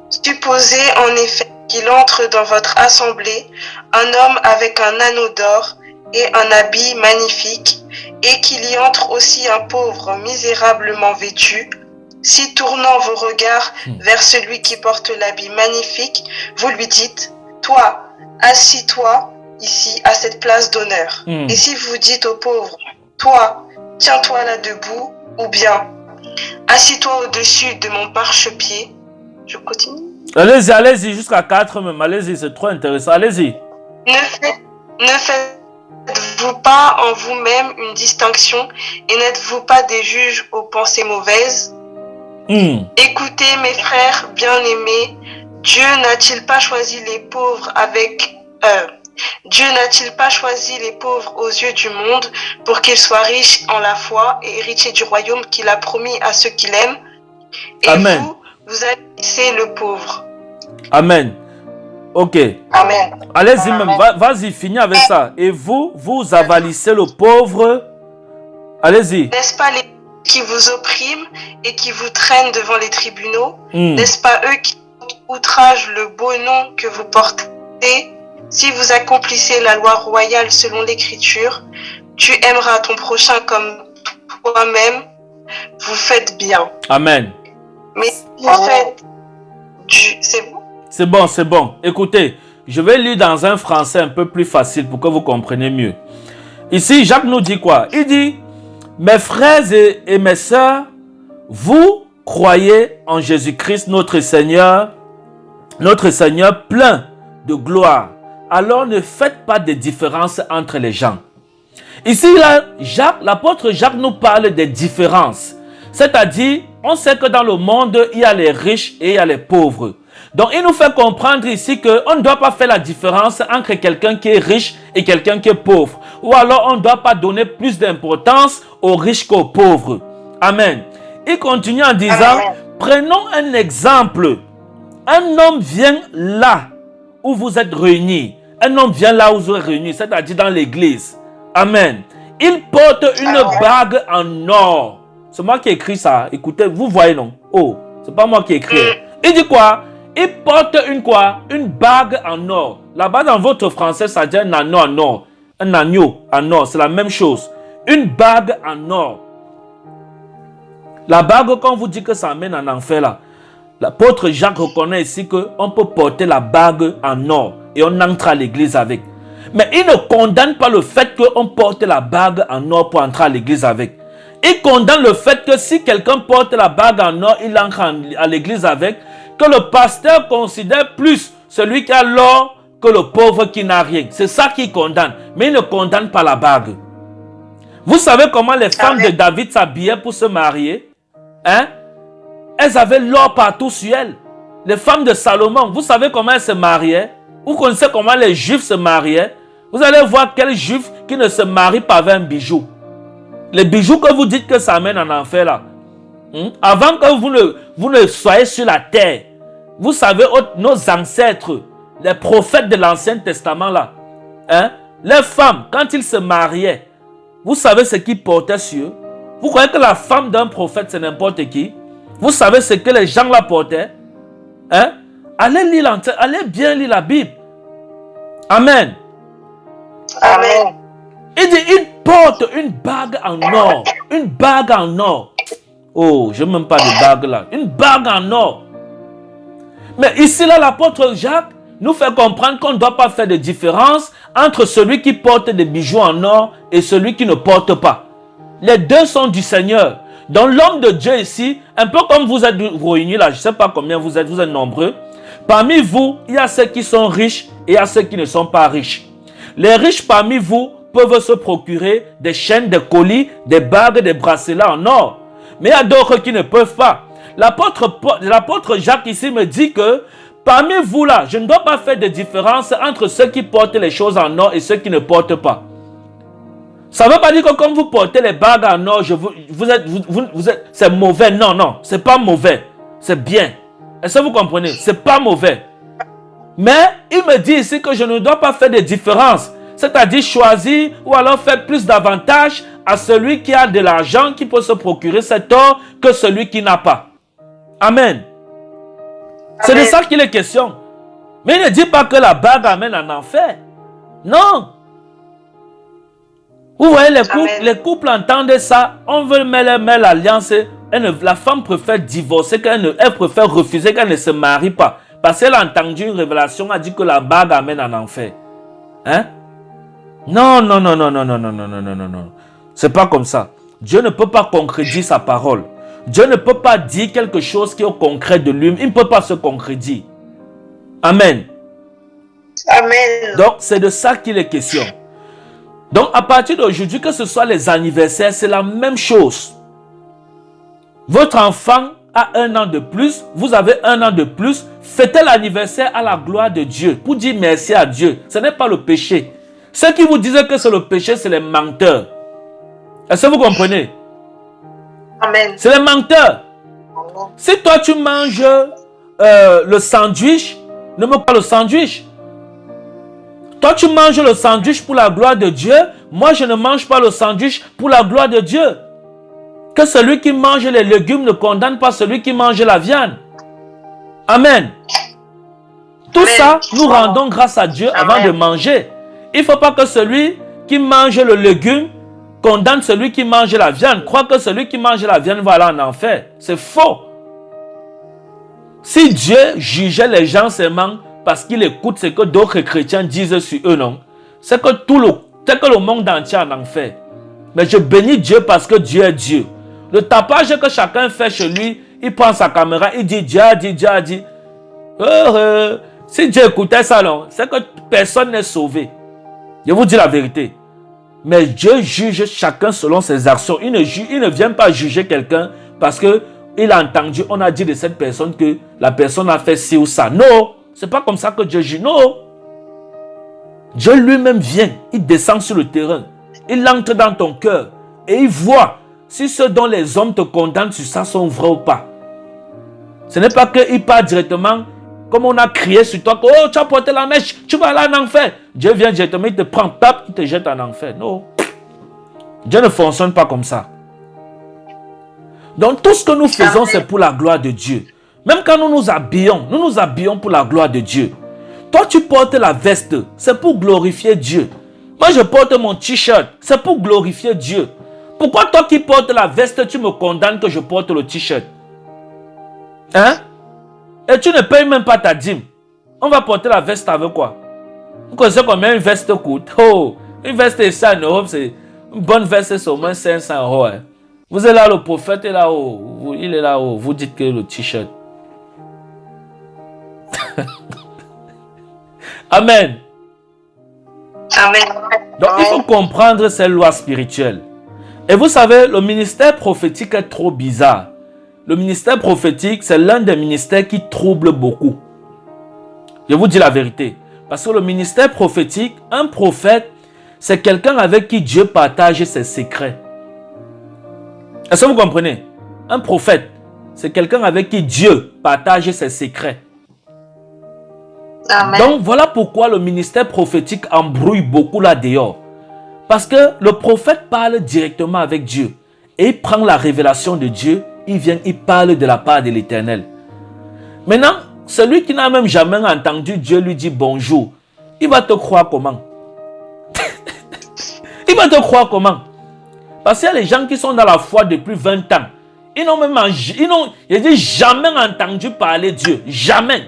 Speaker 2: Supposez en effet qu'il entre dans votre assemblée un homme avec un anneau d'or et un habit magnifique, et qu'il y entre aussi un pauvre misérablement vêtu. Si tournant vos regards vers celui qui porte l'habit magnifique, vous lui dites, toi, assis-toi ici à cette place d'honneur. Et si vous dites au pauvre, toi, tiens-toi là debout, ou bien, assis-toi au-dessus de mon marchepied. Je continue.
Speaker 1: Allez-y, jusqu'à 4 même. Allez-y, c'est trop intéressant. Allez-y.
Speaker 2: Ne faites-vous pas en vous-même une distinction et n'êtes-vous pas des juges aux pensées mauvaises? Écoutez, mes frères bien-aimés, Dieu n'a-t-il pas choisi les pauvres Dieu n'a-t-il pas choisi les pauvres aux yeux du monde pour qu'ils soient riches en la foi et héritiers du royaume qu'il a promis à ceux qui l'aiment? Et
Speaker 1: Amen.
Speaker 2: vous haïssez le pauvre.
Speaker 1: Amen. Ok.
Speaker 2: Amen.
Speaker 1: Allez-y même, vas-y, finis avec ça. Et vous avalissez le pauvre. Allez-y.
Speaker 2: N'est-ce pas les qui vous oppriment et qui vous traînent devant les tribunaux? N'est-ce pas eux qui outragent le beau nom que vous portez? Si vous accomplissez la loi royale selon l'Écriture, tu aimeras ton prochain comme toi-même, vous faites bien.
Speaker 1: Amen.
Speaker 2: Mais si vous faites du... C'est bon?
Speaker 1: C'est bon, c'est bon. Écoutez, je vais lire dans un français un peu plus facile pour que vous compreniez mieux. Ici, Jacques nous dit quoi? Il dit, mes frères et mes sœurs, vous croyez en Jésus-Christ, notre Seigneur plein de gloire. Alors ne faites pas de différence entre les gens. Ici, là, l'apôtre Jacques nous parle des différences. C'est-à-dire, on sait que dans le monde, il y a les riches et il y a les pauvres. Donc, il nous fait comprendre ici qu'on ne doit pas faire la différence entre quelqu'un qui est riche et quelqu'un qui est pauvre. Ou alors, on ne doit pas donner plus d'importance aux riches qu'aux pauvres. Amen. Il continue en disant, prenons un exemple. Un homme vient là où vous êtes réunis. Un homme vient là où vous êtes réunis, c'est-à-dire dans l'église. Amen. Il porte une bague en or. C'est moi qui ai écrit ça. Écoutez, vous voyez non? Oh, c'est pas moi qui ai écrit. Il dit quoi? Il porte une quoi? Une bague en or. Là-bas dans votre français, ça dit un anneau en or. Un agneau en or, c'est la même chose. Une bague en or. La bague, quand on vous dit que ça amène en enfer là, l'apôtre Jacques reconnaît ici qu'on peut porter la bague en or et on entre à l'église avec. Mais il ne condamne pas le fait qu'on porte la bague en or pour entrer à l'église avec. Il condamne le fait que si quelqu'un porte la bague en or, il entre à l'église avec, que le pasteur considère plus celui qui a l'or que le pauvre qui n'a rien. C'est ça qu'il condamne. Mais il ne condamne pas la bague. Vous savez comment les femmes de David s'habillaient pour se marier? Hein? Elles avaient l'or partout sur elles. Les femmes de Salomon, vous savez comment elles se mariaient? Vous connaissez comment les juifs se mariaient? Vous allez voir quel juif qui ne se marie pas avec un bijou. Les bijoux que vous dites que ça amène en enfer là. Avant que vous ne soyez sur la terre, vous savez, nos ancêtres, les prophètes de l'Ancien Testament là, les femmes, quand ils se mariaient, vous savez ce qu'ils portaient sur eux? Vous croyez que la femme d'un prophète c'est n'importe qui? Vous savez ce que les gens là portaient? Allez bien lire la Bible. Amen.
Speaker 2: Amen.
Speaker 1: Il dit, il porte une bague en or. Une bague en or. Oh, je n'aime même pas de bague là. Une bague en or. Mais ici là, l'apôtre Jacques nous fait comprendre qu'on ne doit pas faire de différence entre celui qui porte des bijoux en or et celui qui ne porte pas. Les deux sont du Seigneur. Donc l'homme de Dieu ici, un peu comme vous êtes réunis là, je ne sais pas combien vous êtes nombreux. Parmi vous, il y a ceux qui sont riches et il y a ceux qui ne sont pas riches. Les riches parmi vous peuvent se procurer des chaînes, des colliers, des bagues, des bracelets en or. Mais il y a d'autres qui ne peuvent pas. L'apôtre Jacques ici me dit que parmi vous là, je ne dois pas faire de différence entre ceux qui portent les choses en or et ceux qui ne portent pas. Ça ne veut pas dire que comme vous portez les bagues en or, c'est mauvais. Non, non, c'est pas mauvais. C'est bien. Est-ce que vous comprenez? C'est pas mauvais. Mais il me dit ici que je ne dois pas faire de différence. C'est-à-dire choisir ou alors faire plus d'avantages à celui qui a de l'argent, qui peut se procurer cet or, que celui qui n'a pas. Amen. C'est de ça qu'il est question. Mais il ne dit pas que la bague amène en enfer. Non. Vous voyez, les couples entendent ça. On veut mettre l'alliance. La femme préfère divorcer, elle préfère refuser qu'elle ne se marie pas. Parce qu'elle a entendu une révélation, elle a dit que la bague amène en enfer. Hein? Non, non, non, non, non, non, non, non, non, non, non, non. C'est pas comme ça. Dieu ne peut pas concrétiser sa parole. Dieu ne peut pas dire quelque chose qui est au concret de lui. Il ne peut pas se concrétiser. Amen.
Speaker 2: Amen.
Speaker 1: Donc, c'est de ça qu'il est question. Donc, à partir d'aujourd'hui, que ce soit les anniversaires, c'est la même chose. Votre enfant a un an de plus, vous avez un an de plus, fêtez l'anniversaire à la gloire de Dieu pour dire merci à Dieu. Ce n'est pas le péché. Ceux qui vous disent que c'est le péché, c'est les menteurs. Est-ce que vous comprenez?
Speaker 2: Amen.
Speaker 1: C'est les menteurs. Si toi tu manges le sandwich, ne me pas le sandwich. Toi tu manges le sandwich pour la gloire de Dieu, moi je ne mange pas le sandwich pour la gloire de Dieu. Que celui qui mange les légumes ne condamne pas celui qui mange la viande. Amen. Tout ça, nous rendons grâce à Dieu avant de manger. Il ne faut pas que celui qui mange le légume condamne celui qui mange la viande. Crois que celui qui mange la viande va aller en enfer. C'est faux. Si Dieu jugeait les gens seulement parce qu'il écoute ce que d'autres chrétiens disent sur eux, non, c'est que le monde entier est en enfer. Mais je bénis Dieu parce que Dieu est Dieu. Le tapage que chacun fait chez lui, il prend sa caméra, il dit Dieu a dit, Dieu a dit. Si Dieu écoutait ça, c'est que personne n'est sauvé. Je vous dis la vérité. Mais Dieu juge chacun selon ses actions. Il ne vient pas juger quelqu'un parce qu'il a entendu, on a dit de cette personne que la personne a fait ci ou ça. Non, c'est pas comme ça que Dieu juge. Non. Dieu lui-même vient, il descend sur le terrain. Il entre dans ton cœur et il voit si ceux dont les hommes te condamnent sur ça sont vrais ou pas. Ce n'est pas qu'il part directement, comme on a crié sur toi, que oh, tu as porté la mèche, tu vas aller en enfer. Dieu vient directement, il te prend, tape, il te jette en enfer. Non. Dieu ne fonctionne pas comme ça. Donc tout ce que nous faisons, c'est pour la gloire de Dieu. Même quand nous nous habillons pour la gloire de Dieu. Toi, tu portes la veste, c'est pour glorifier Dieu. Moi, je porte mon t-shirt, c'est pour glorifier Dieu. Pourquoi toi qui portes la veste, tu me condamnes que je porte le t-shirt? Hein? Et tu ne payes même pas ta dîme. On va porter la veste avec quoi? Vous connaissez combien une veste coûte? Oh, une veste ici en Europe, c'est une bonne veste, c'est au moins 500 €. Hein. Vous êtes là, le prophète est là-haut. Il est là-haut. Vous dites que le t-shirt. Amen.
Speaker 2: Amen.
Speaker 1: Donc, il faut comprendre ces lois spirituelles. Et vous savez, le ministère prophétique est trop bizarre. Le ministère prophétique, c'est l'un des ministères qui trouble beaucoup. Je vous dis la vérité. Parce que le ministère prophétique, un prophète, c'est quelqu'un avec qui Dieu partage ses secrets. Est-ce que vous comprenez? Un prophète, c'est quelqu'un avec qui Dieu partage ses secrets.
Speaker 2: Amen.
Speaker 1: Donc, voilà pourquoi le ministère prophétique embrouille beaucoup là dehors. Parce que le prophète parle directement avec Dieu. Et il prend la révélation de Dieu, il vient, il parle de la part de l'Éternel. Maintenant, celui qui n'a même jamais entendu Dieu lui dire bonjour, il va te croire comment? Il va te croire comment? Parce qu'il y a les gens qui sont dans la foi depuis 20 ans. Ils n'ont même jamais entendu parler Dieu. Jamais.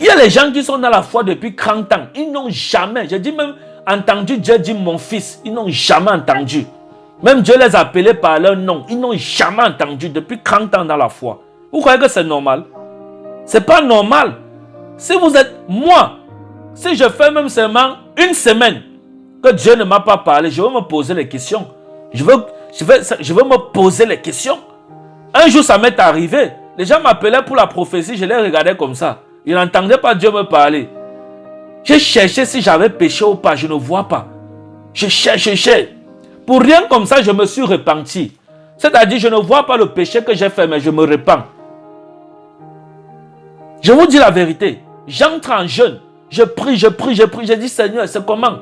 Speaker 1: Il y a les gens qui sont dans la foi depuis 30 ans. Ils n'ont jamais, je dis même, entendu Dieu dire mon fils. Ils n'ont jamais entendu. Même Dieu les appelait par leur nom. Ils n'ont jamais entendu depuis 30 ans dans la foi. Vous croyez que c'est normal? C'est pas normal. Si vous êtes moi, si je fais même seulement une semaine que Dieu ne m'a pas parlé, je vais me poser les questions. Je vais me poser les questions. Un jour, ça m'est arrivé. Les gens m'appelaient pour la prophétie, je les regardais comme ça. Ils n'entendaient pas Dieu me parler. J'ai cherché si j'avais péché ou pas, je ne vois pas. Je cherchais. Pour rien comme ça, je me suis repenti. C'est-à-dire, je ne vois pas le péché que j'ai fait, mais je me repens. Je vous dis la vérité. J'entre en jeûne. Je prie. Je dis, Seigneur, c'est comment?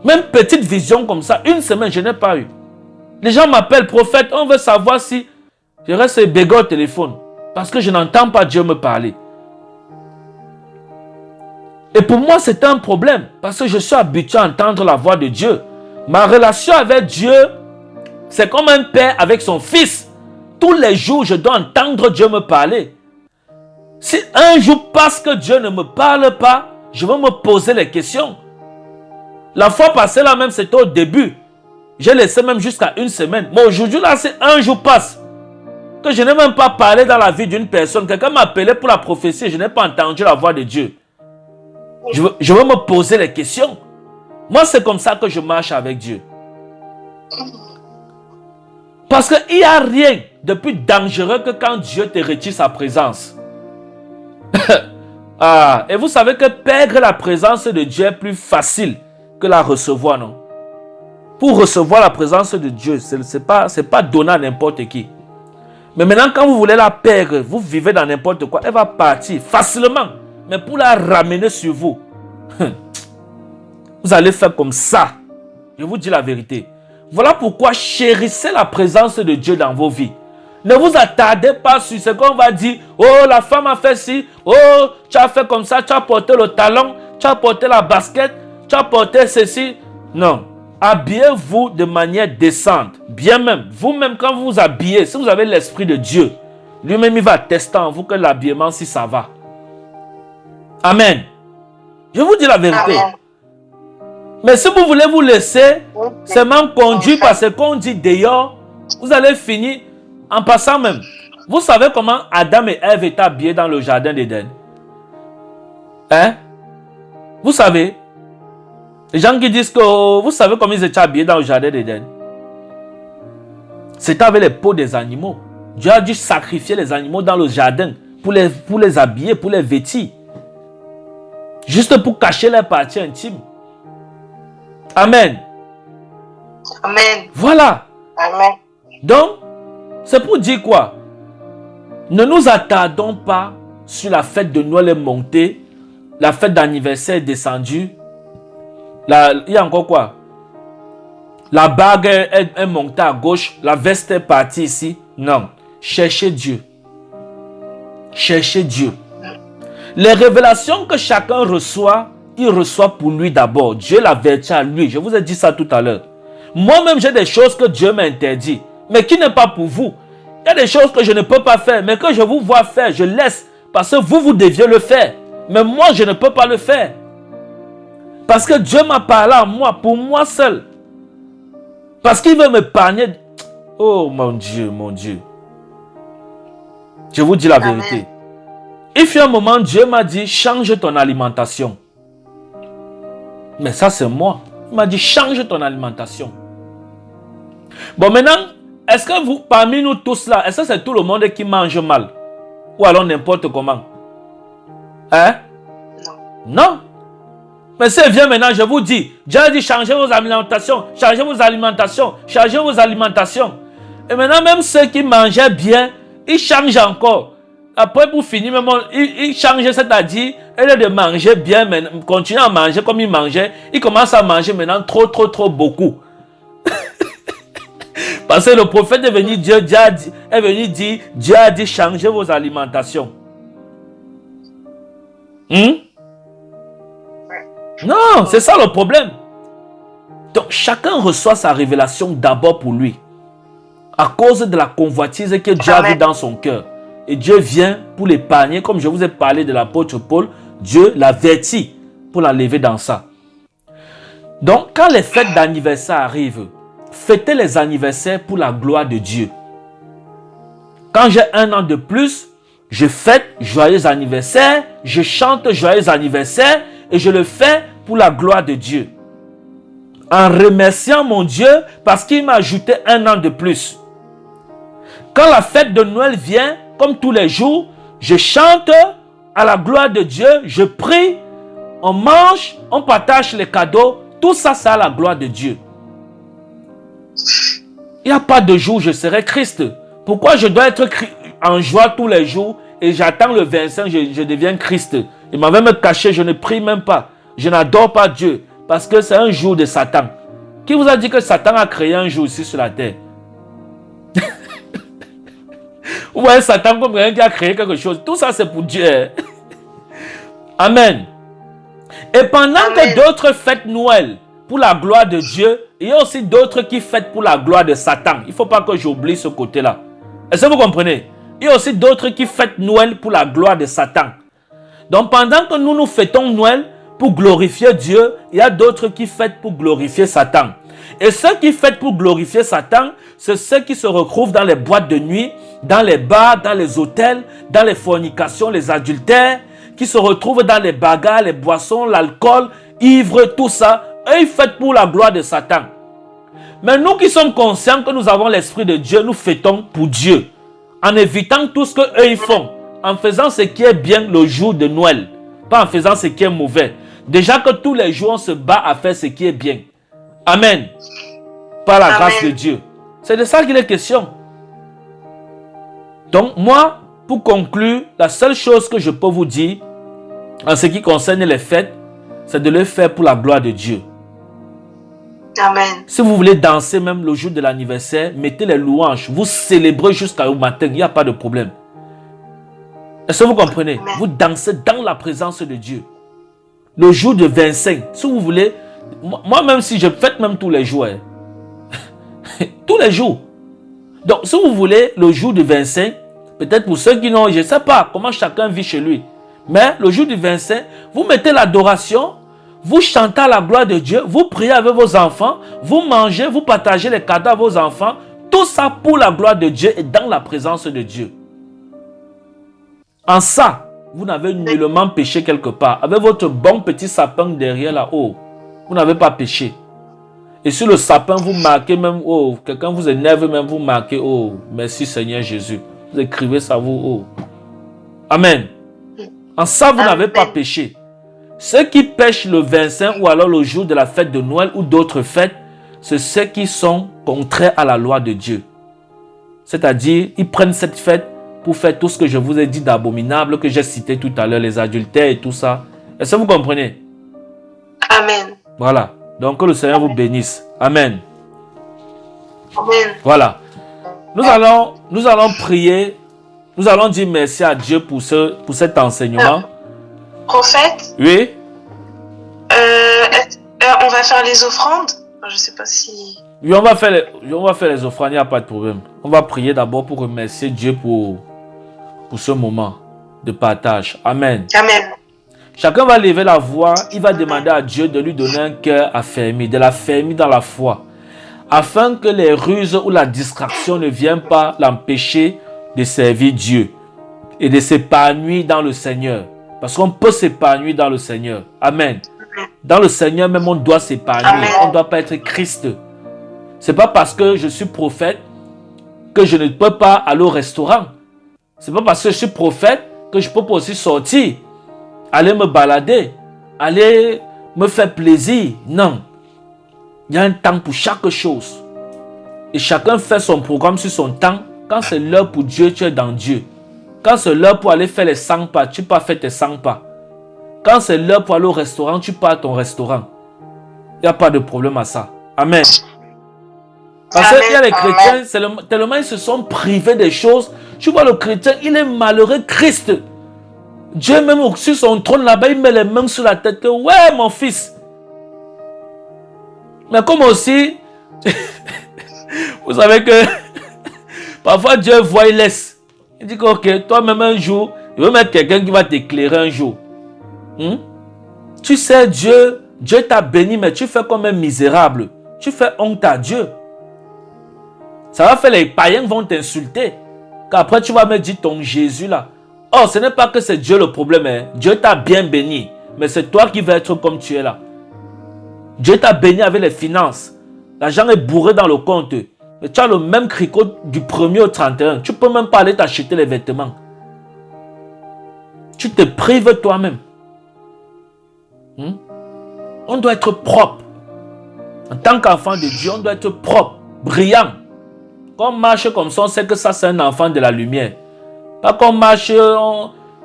Speaker 1: Même petite vision comme ça, une semaine, je n'ai pas eu. Les gens m'appellent prophète, on veut savoir si je reste bégot au téléphone. Parce que je n'entends pas Dieu me parler. Et pour moi, c'est un problème. Parce que je suis habitué à entendre la voix de Dieu. Ma relation avec Dieu, c'est comme un père avec son fils. Tous les jours, je dois entendre Dieu me parler. Si un jour passe que Dieu ne me parle pas, je vais me poser les questions. La fois passée, là même, c'était au début. J'ai laissé même jusqu'à une semaine. Mais aujourd'hui, là, c'est un jour passe. Que je n'ai même pas parlé dans la vie d'une personne. Quelqu'un m'a appelé pour la prophétie et je n'ai pas entendu la voix de Dieu. Je veux me poser les questions. Moi, c'est comme ça que je marche avec Dieu. Parce qu'il n'y a rien de plus dangereux que quand Dieu te retire sa présence. Ah, et vous savez que perdre la présence de Dieu est plus facile que la recevoir, non? Pour recevoir la présence de Dieu, ce n'est pas donné à n'importe qui. Mais maintenant, quand vous voulez la perdre, vous vivez dans n'importe quoi, elle va partir facilement. Mais pour la ramener sur vous, vous allez faire comme ça. Je vous dis la vérité. Voilà pourquoi chérissez la présence de Dieu dans vos vies. Ne vous attardez pas sur ce qu'on va dire. Oh, la femme a fait ci. Oh, tu as fait comme ça. Tu as porté le talon. Tu as porté la basket. Tu as porté ceci. Non. Habillez-vous de manière décente. Bien même. Vous-même, quand vous vous habillez, si vous avez l'Esprit de Dieu, lui-même, il va tester en vous que l'habillement, si ça va. Amen. Je vous dis la vérité. Amen. Mais si vous voulez vous laisser seulement conduire par ce qu'on dit dehors, vous allez finir en passant même. Vous savez comment Adam et Ève étaient habillés dans le jardin d'Éden? Hein? Vous savez? Les gens qui disent que vous savez comment ils étaient habillés dans le jardin d'Éden? C'était avec les peaux des animaux. Dieu a dû sacrifier les animaux dans le jardin pour les habiller, pour les vêtir. Juste pour cacher leurs parties intimes. Amen.
Speaker 2: Amen.
Speaker 1: Voilà.
Speaker 2: Amen.
Speaker 1: Donc, c'est pour dire quoi? Ne nous attardons pas sur la fête de Noël est montée, la fête d'anniversaire est descendue. Il y a encore quoi? La bague est montée à gauche, la veste est partie ici. Non. Cherchez Dieu. Cherchez Dieu. Les révélations que chacun reçoit, il reçoit pour lui d'abord. Dieu l'avertit à lui. Je vous ai dit ça tout à l'heure. Moi-même, j'ai des choses que Dieu m'interdit, mais qui n'est pas pour vous. Il y a des choses que je ne peux pas faire, mais que je vous vois faire, je laisse. Parce que vous deviez le faire. Mais moi, je ne peux pas le faire. Parce que Dieu m'a parlé à moi, pour moi seul. Parce qu'il veut m'épargner. Oh mon Dieu, mon Dieu. Je vous dis la vérité. Il fut un moment, Dieu m'a dit, change ton alimentation. Mais ça, c'est moi. Il m'a dit, change ton alimentation. Bon, maintenant, est-ce que vous, parmi nous tous là, est-ce que c'est tout le monde qui mange mal? Ou alors n'importe comment? Hein? Non. Mais si vient maintenant, je vous dis, Dieu a dit, changez vos alimentations, changez vos alimentations, changez vos alimentations. Et maintenant, même ceux qui mangeaient bien, ils changent encore. Après, pour finir, il change, c'est-à-dire, au lieu de manger bien, mais continuer à manger comme il mangeait, il commence à manger maintenant trop beaucoup. Parce que le prophète est venu dire, Dieu a dit, changez vos alimentations. Non, c'est ça le problème. Donc, chacun reçoit sa révélation d'abord pour lui. À cause de la convoitise que Dieu a vu dans son cœur. Et Dieu vient pour l'épargner, comme je vous ai parlé de l'apôtre Paul, Dieu l'avertit pour l'enlever dans ça. Donc, quand les fêtes d'anniversaire arrivent, fêtez les anniversaires pour la gloire de Dieu. Quand j'ai 1 an de plus, je fête joyeux anniversaire, je chante joyeux anniversaire et je le fais pour la gloire de Dieu. En remerciant mon Dieu parce qu'il m'a ajouté 1 an de plus. Quand la fête de Noël vient, comme tous les jours, je chante à la gloire de Dieu, je prie, on mange, on partage les cadeaux. Tout ça, c'est à la gloire de Dieu. Il n'y a pas de jour où je serai Christ. Pourquoi je dois être en joie tous les jours et j'attends le 25, je deviens Christ. Il m'a même caché, je ne prie même pas. Je n'adore pas Dieu parce que c'est un jour de Satan. Qui vous a dit que Satan a créé un jour ici sur la terre? Vous voyez Satan comme quelqu'un qui a créé quelque chose. Tout ça, c'est pour Dieu. Amen. Et pendant que d'autres fêtent Noël pour la gloire de Dieu, il y a aussi d'autres qui fêtent pour la gloire de Satan. Il ne faut pas que j'oublie ce côté-là. Est-ce que vous comprenez? Il y a aussi d'autres qui fêtent Noël pour la gloire de Satan. Donc pendant que nous fêtons Noël pour glorifier Dieu, il y a d'autres qui fêtent pour glorifier Satan. Et ceux qui fêtent pour glorifier Satan, c'est ceux qui se retrouvent dans les boîtes de nuit, dans les bars, dans les hôtels, dans les fornications, les adultères, qui se retrouvent dans les bagarres, les boissons, l'alcool, ivres, tout ça. Eux, ils fêtent pour la gloire de Satan. Mais nous qui sommes conscients que nous avons l'Esprit de Dieu, nous fêtons pour Dieu. En évitant tout ce qu'eux ils font. En faisant ce qui est bien le jour de Noël. Pas en faisant ce qui est mauvais. Déjà que tous les jours, on se bat à faire ce qui est bien. Amen. Par la grâce de Dieu. C'est de ça qu'il est question. Donc, moi, pour conclure, la seule chose que je peux vous dire, en ce qui concerne les fêtes, c'est de le faire pour la gloire de Dieu.
Speaker 2: Amen.
Speaker 1: Si vous voulez danser même le jour de l'anniversaire, mettez les louanges. Vous célébrez jusqu'au matin, il n'y a pas de problème. Est-ce que vous comprenez?
Speaker 2: Amen.
Speaker 1: Vous dansez dans la présence de Dieu. Le jour de 25, si vous voulez, moi-même si je fête même tous les jours. Tous les jours. Donc, si vous voulez, le jour du 25, peut-être pour ceux qui n'ont, je ne sais pas comment chacun vit chez lui, mais le jour du 25, vous mettez l'adoration, vous chantez à la gloire de Dieu, vous priez avec vos enfants, vous mangez, vous partagez les cadeaux à vos enfants, tout ça pour la gloire de Dieu et dans la présence de Dieu. En ça, vous n'avez nullement péché quelque part. Avec votre bon petit sapin derrière là-haut, vous n'avez pas péché. Et sur le sapin, vous marquez même, oh, quelqu'un vous énerve même, vous marquez, oh, merci Seigneur Jésus. Vous écrivez ça, vous, oh. Amen. En ça, vous n'avez pas péché. Ceux qui pêchent le 25 ou alors le jour de la fête de Noël ou d'autres fêtes, c'est ceux qui sont contraires à la loi de Dieu. C'est-à-dire, ils prennent cette fête pour faire tout ce que je vous ai dit d'abominable, que j'ai cité tout à l'heure, les adultères et tout ça. Est-ce que vous comprenez?
Speaker 2: Amen.
Speaker 1: Voilà. Donc, que le Seigneur vous bénisse. Amen.
Speaker 2: Amen.
Speaker 1: Voilà. Nous allons prier. Nous allons dire merci à Dieu pour cet enseignement.
Speaker 2: Prophète?
Speaker 1: Oui.
Speaker 2: On va faire les offrandes? Je ne sais pas si...
Speaker 1: Oui, on va faire les offrandes, il n'y a pas de problème. On va prier d'abord pour remercier Dieu pour ce moment de partage. Amen.
Speaker 2: Amen.
Speaker 1: Chacun va lever la voix, il va demander à Dieu de lui donner un cœur affermi, de l'affermir dans la foi, afin que les ruses ou la distraction ne viennent pas l'empêcher de servir Dieu et de s'épanouir dans le Seigneur. Parce qu'on peut s'épanouir dans le Seigneur. Amen. Dans le Seigneur même, on doit s'épanouir. On ne doit pas être Christ. Ce n'est pas parce que je suis prophète que je ne peux pas aller au restaurant. Ce n'est pas parce que je suis prophète que je ne peux pas aussi sortir, aller me balader, aller me faire plaisir. Non. Il y a un temps pour chaque chose. Et chacun fait son programme sur son temps. Quand c'est l'heure pour Dieu, tu es dans Dieu. Quand c'est l'heure pour aller faire les 100 pas, tu peux faire tes 100 pas. Quand c'est l'heure pour aller au restaurant, tu pars à ton restaurant. Il n'y a pas de problème à ça. Amen. Parce qu'il y a les chrétiens, tellement ils se sont privés des choses. Tu vois, le chrétien, il est malheureux Christ. Dieu même sur son trône là-bas, il met les mains sur la tête. Ouais, mon fils. Mais comme aussi, vous savez que parfois Dieu voit, il laisse. Il dit que ok, toi-même un jour, il veut mettre quelqu'un qui va t'éclairer un jour. Tu sais, Dieu t'a béni, mais tu fais comme un misérable. Tu fais honte à Dieu. Ça va faire les païens vont t'insulter. Qu'après tu vas me dire ton Jésus là. Oh, ce n'est pas que c'est Dieu le problème. Hein. Dieu t'a bien béni. Mais c'est toi qui vas être comme tu es là. Dieu t'a béni avec les finances. L'argent est bourré dans le compte. Mais tu as le même cricot du 1er au 31. Tu ne peux même pas aller t'acheter les vêtements. Tu te prives toi-même. On doit être propre. En tant qu'enfant de Dieu, on doit être propre, brillant. Quand on marche comme ça, on sait que ça c'est un enfant de la lumière. Pas qu'on marche,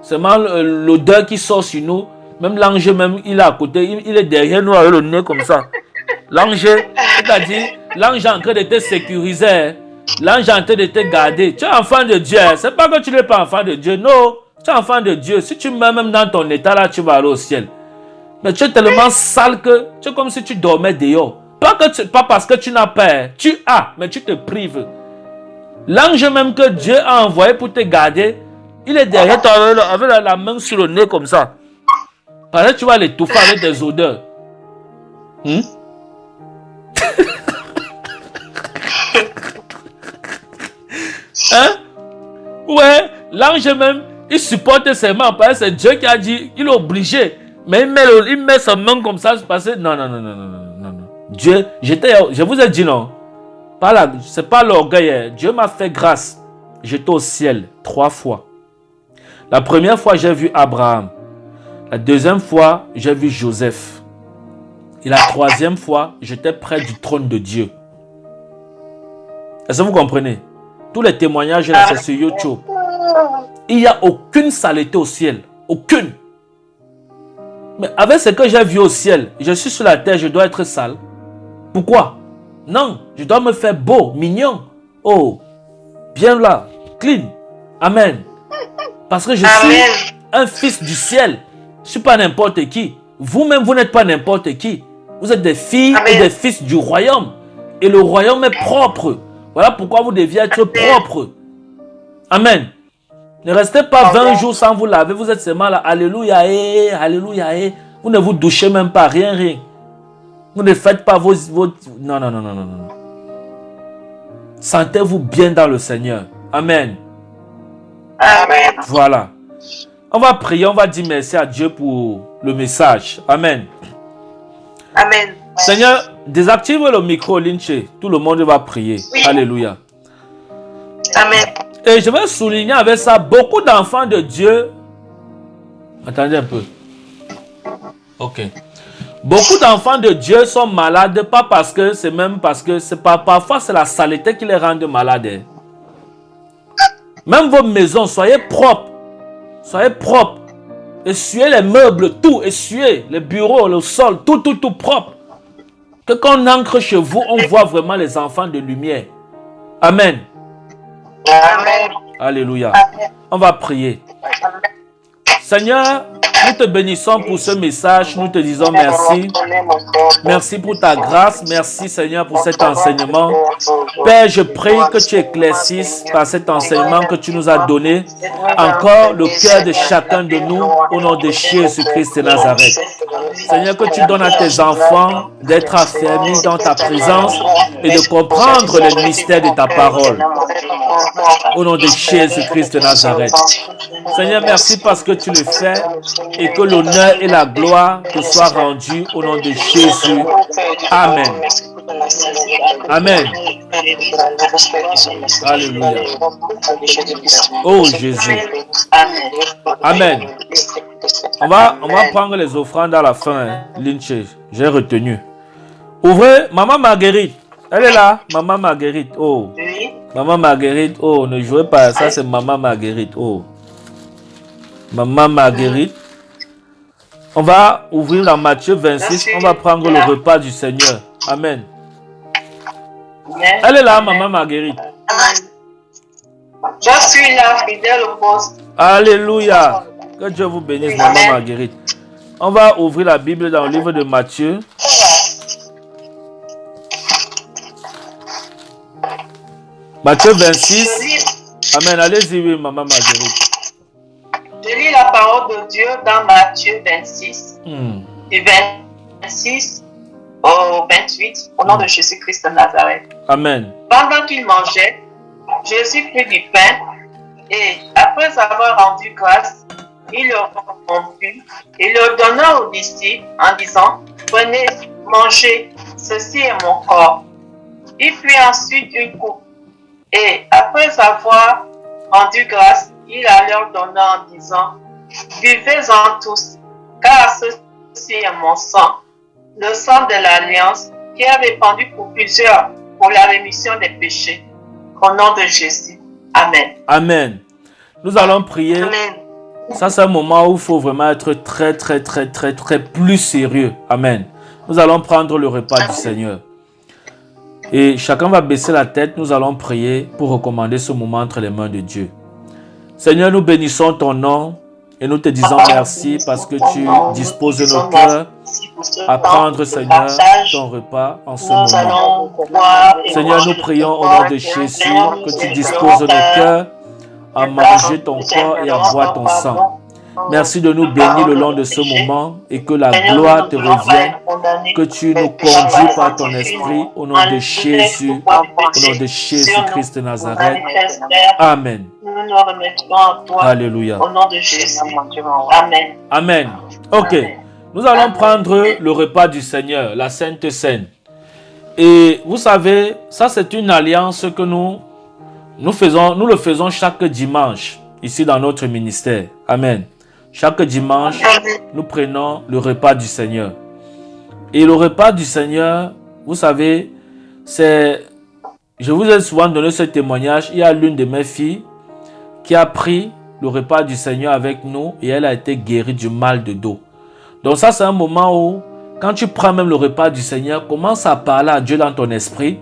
Speaker 1: seulement l'odeur qui sort sur nous. Même l'ange, même, il est à côté, il est derrière nous avec le nez comme ça. L'ange, c'est-à-dire, l'ange est en train de te sécuriser. L'ange est en train de te garder. Tu es enfant de Dieu. C'est pas que tu n'es pas enfant de Dieu. Non, tu es enfant de Dieu. Si tu meurs même dans ton état là, tu vas aller au ciel. Mais tu es tellement sale que tu es comme si tu dormais dehors. Pas parce que tu n'as peur. Tu as, mais tu te prives. L'ange même que Dieu a envoyé pour te garder, il est derrière toi avec la main sur le nez comme ça. Parce que tu vas l'étouffer avec des odeurs. Hein? Ouais, l'ange même, il supporte ses mains. Parce que c'est Dieu qui a dit, il est obligé. Mais il met sa main comme ça, parce que non. Dieu, je vous ai dit non. C'est pas l'orgueil. Hein. Dieu m'a fait grâce. J'étais au ciel 3 fois. La première fois, j'ai vu Abraham. La deuxième fois, j'ai vu Joseph. Et la troisième fois, j'étais près du trône de Dieu. Est-ce que vous comprenez? Tous les témoignages là, c'est sur YouTube. Il n'y a aucune saleté au ciel. Aucune. Mais avec ce que j'ai vu au ciel, je suis sur la terre, je dois être sale. Pourquoi? Non, je dois me faire beau, mignon. Oh, bien là, clean. Amen. Parce que je suis un fils du ciel. Je ne suis pas n'importe qui. Vous-même, vous n'êtes pas n'importe qui. Vous êtes des filles et des fils du royaume. Et le royaume est propre. Voilà pourquoi vous deviez être propre. Amen. Ne restez pas 20 jours sans vous laver. Vous êtes seulement là. Alléluia. Alléluia. Vous ne vous douchez même pas. Rien. Vous ne faites pas vos... Non. Sentez-vous bien dans le Seigneur. Amen.
Speaker 2: Amen.
Speaker 1: Voilà. On va prier. On va dire merci à Dieu pour le message. Amen.
Speaker 2: Amen.
Speaker 1: Seigneur, désactive le micro, Lynché. Tout le monde va prier. Oui. Alléluia.
Speaker 2: Amen.
Speaker 1: Et je vais souligner avec ça, beaucoup d'enfants de Dieu... Attendez un peu. Ok. Beaucoup d'enfants de Dieu sont malades, pas parce que c'est même parce que c'est pas parfois c'est la saleté qui les rend malades. Même vos maisons, soyez propres. Soyez propres. Essuyez les meubles, tout. Essuyez les bureaux, le sol, tout propre. Que quand on entre chez vous, on voit vraiment les enfants de lumière. Amen.
Speaker 2: Amen.
Speaker 1: Alléluia. On va prier. Seigneur, nous te bénissons pour ce message. Nous te disons merci. Merci pour ta grâce. Merci, Seigneur, pour cet enseignement. Père, je prie que tu éclaircisses par cet enseignement que tu nous as donné encore le cœur de chacun de nous au nom de Jésus-Christ de Nazareth. Seigneur, que tu donnes à tes enfants d'être affermis dans ta présence et de comprendre les mystères de ta parole. Au nom de Jésus-Christ de Nazareth. Seigneur, merci parce que tu le fais et que l'honneur et la gloire te soient rendus au nom de Jésus. Amen. Amen. Alléluia. Oh Jésus. Amen. On va prendre les offrandes à la fin. Hein. Lynché, j'ai retenu. Ouvrez, Maman Marguerite. Elle est là, Maman Marguerite. Oh. Maman Marguerite. Oh, ne jouez pas. Ça, c'est Maman Marguerite. Oh. Maman Marguerite. On va ouvrir dans Matthieu 26. On va prendre le repas du Seigneur. Amen. Elle est là, Maman Marguerite.
Speaker 2: Je suis là, fidèle au poste.
Speaker 1: Alléluia. Que Dieu vous bénisse, Maman Marguerite. On va ouvrir la Bible dans le livre de Matthieu. Matthieu 26. Amen. Allez-y, oui, Maman Marguerite.
Speaker 2: Je lis la parole de Dieu dans Matthieu 26, du 26 au 28, au nom de Jésus-Christ de Nazareth.
Speaker 1: Amen.
Speaker 2: Pendant qu'il mangeait, Jésus prit du pain et, après avoir rendu grâce, il le rompit et le donna aux disciples en disant, « Prenez, mangez, ceci est mon corps. » Il prit ensuite une coupe et, après avoir rendu grâce, il la leur donna en disant, « Buvez-en tous, car ceci est mon sang, le sang de l'alliance qui est répandu pour plusieurs pour la rémission des péchés. Au nom de Jésus. Amen. »
Speaker 1: Amen. Nous allons prier.
Speaker 2: Amen.
Speaker 1: Ça, c'est un moment où il faut vraiment être très plus sérieux. Amen. Nous allons prendre le repas du Seigneur. Et chacun va baisser la tête. Nous allons prier pour recommander ce moment entre les mains de Dieu. Seigneur, nous bénissons ton nom et nous te disons merci parce que tu disposes de nos cœurs à prendre, Seigneur, ton repas en ce moment. Seigneur, nous prions au nom de Jésus que tu disposes de nos cœurs à manger ton corps et à boire ton sang. Merci de nous bénir le long de ce moment et que la gloire te revienne, que tu nous conduis par ton esprit au nom de Jésus, au nom de Jésus-Christ de Nazareth. Amen. Alléluia.
Speaker 2: Au nom de Jésus. Amen.
Speaker 1: Amen. Ok. Nous allons prendre le repas du Seigneur, la Sainte Seine. Et vous savez, ça c'est une alliance que nous le faisons chaque dimanche, ici dans notre ministère. Amen. Chaque dimanche, nous prenons le repas du Seigneur. Et le repas du Seigneur, vous savez, je vous ai souvent donné ce témoignage. Il y a l'une de mes filles qui a pris le repas du Seigneur avec nous et elle a été guérie du mal de dos. Donc ça, c'est un moment où, quand tu prends même le repas du Seigneur, commence à parler à Dieu dans ton esprit,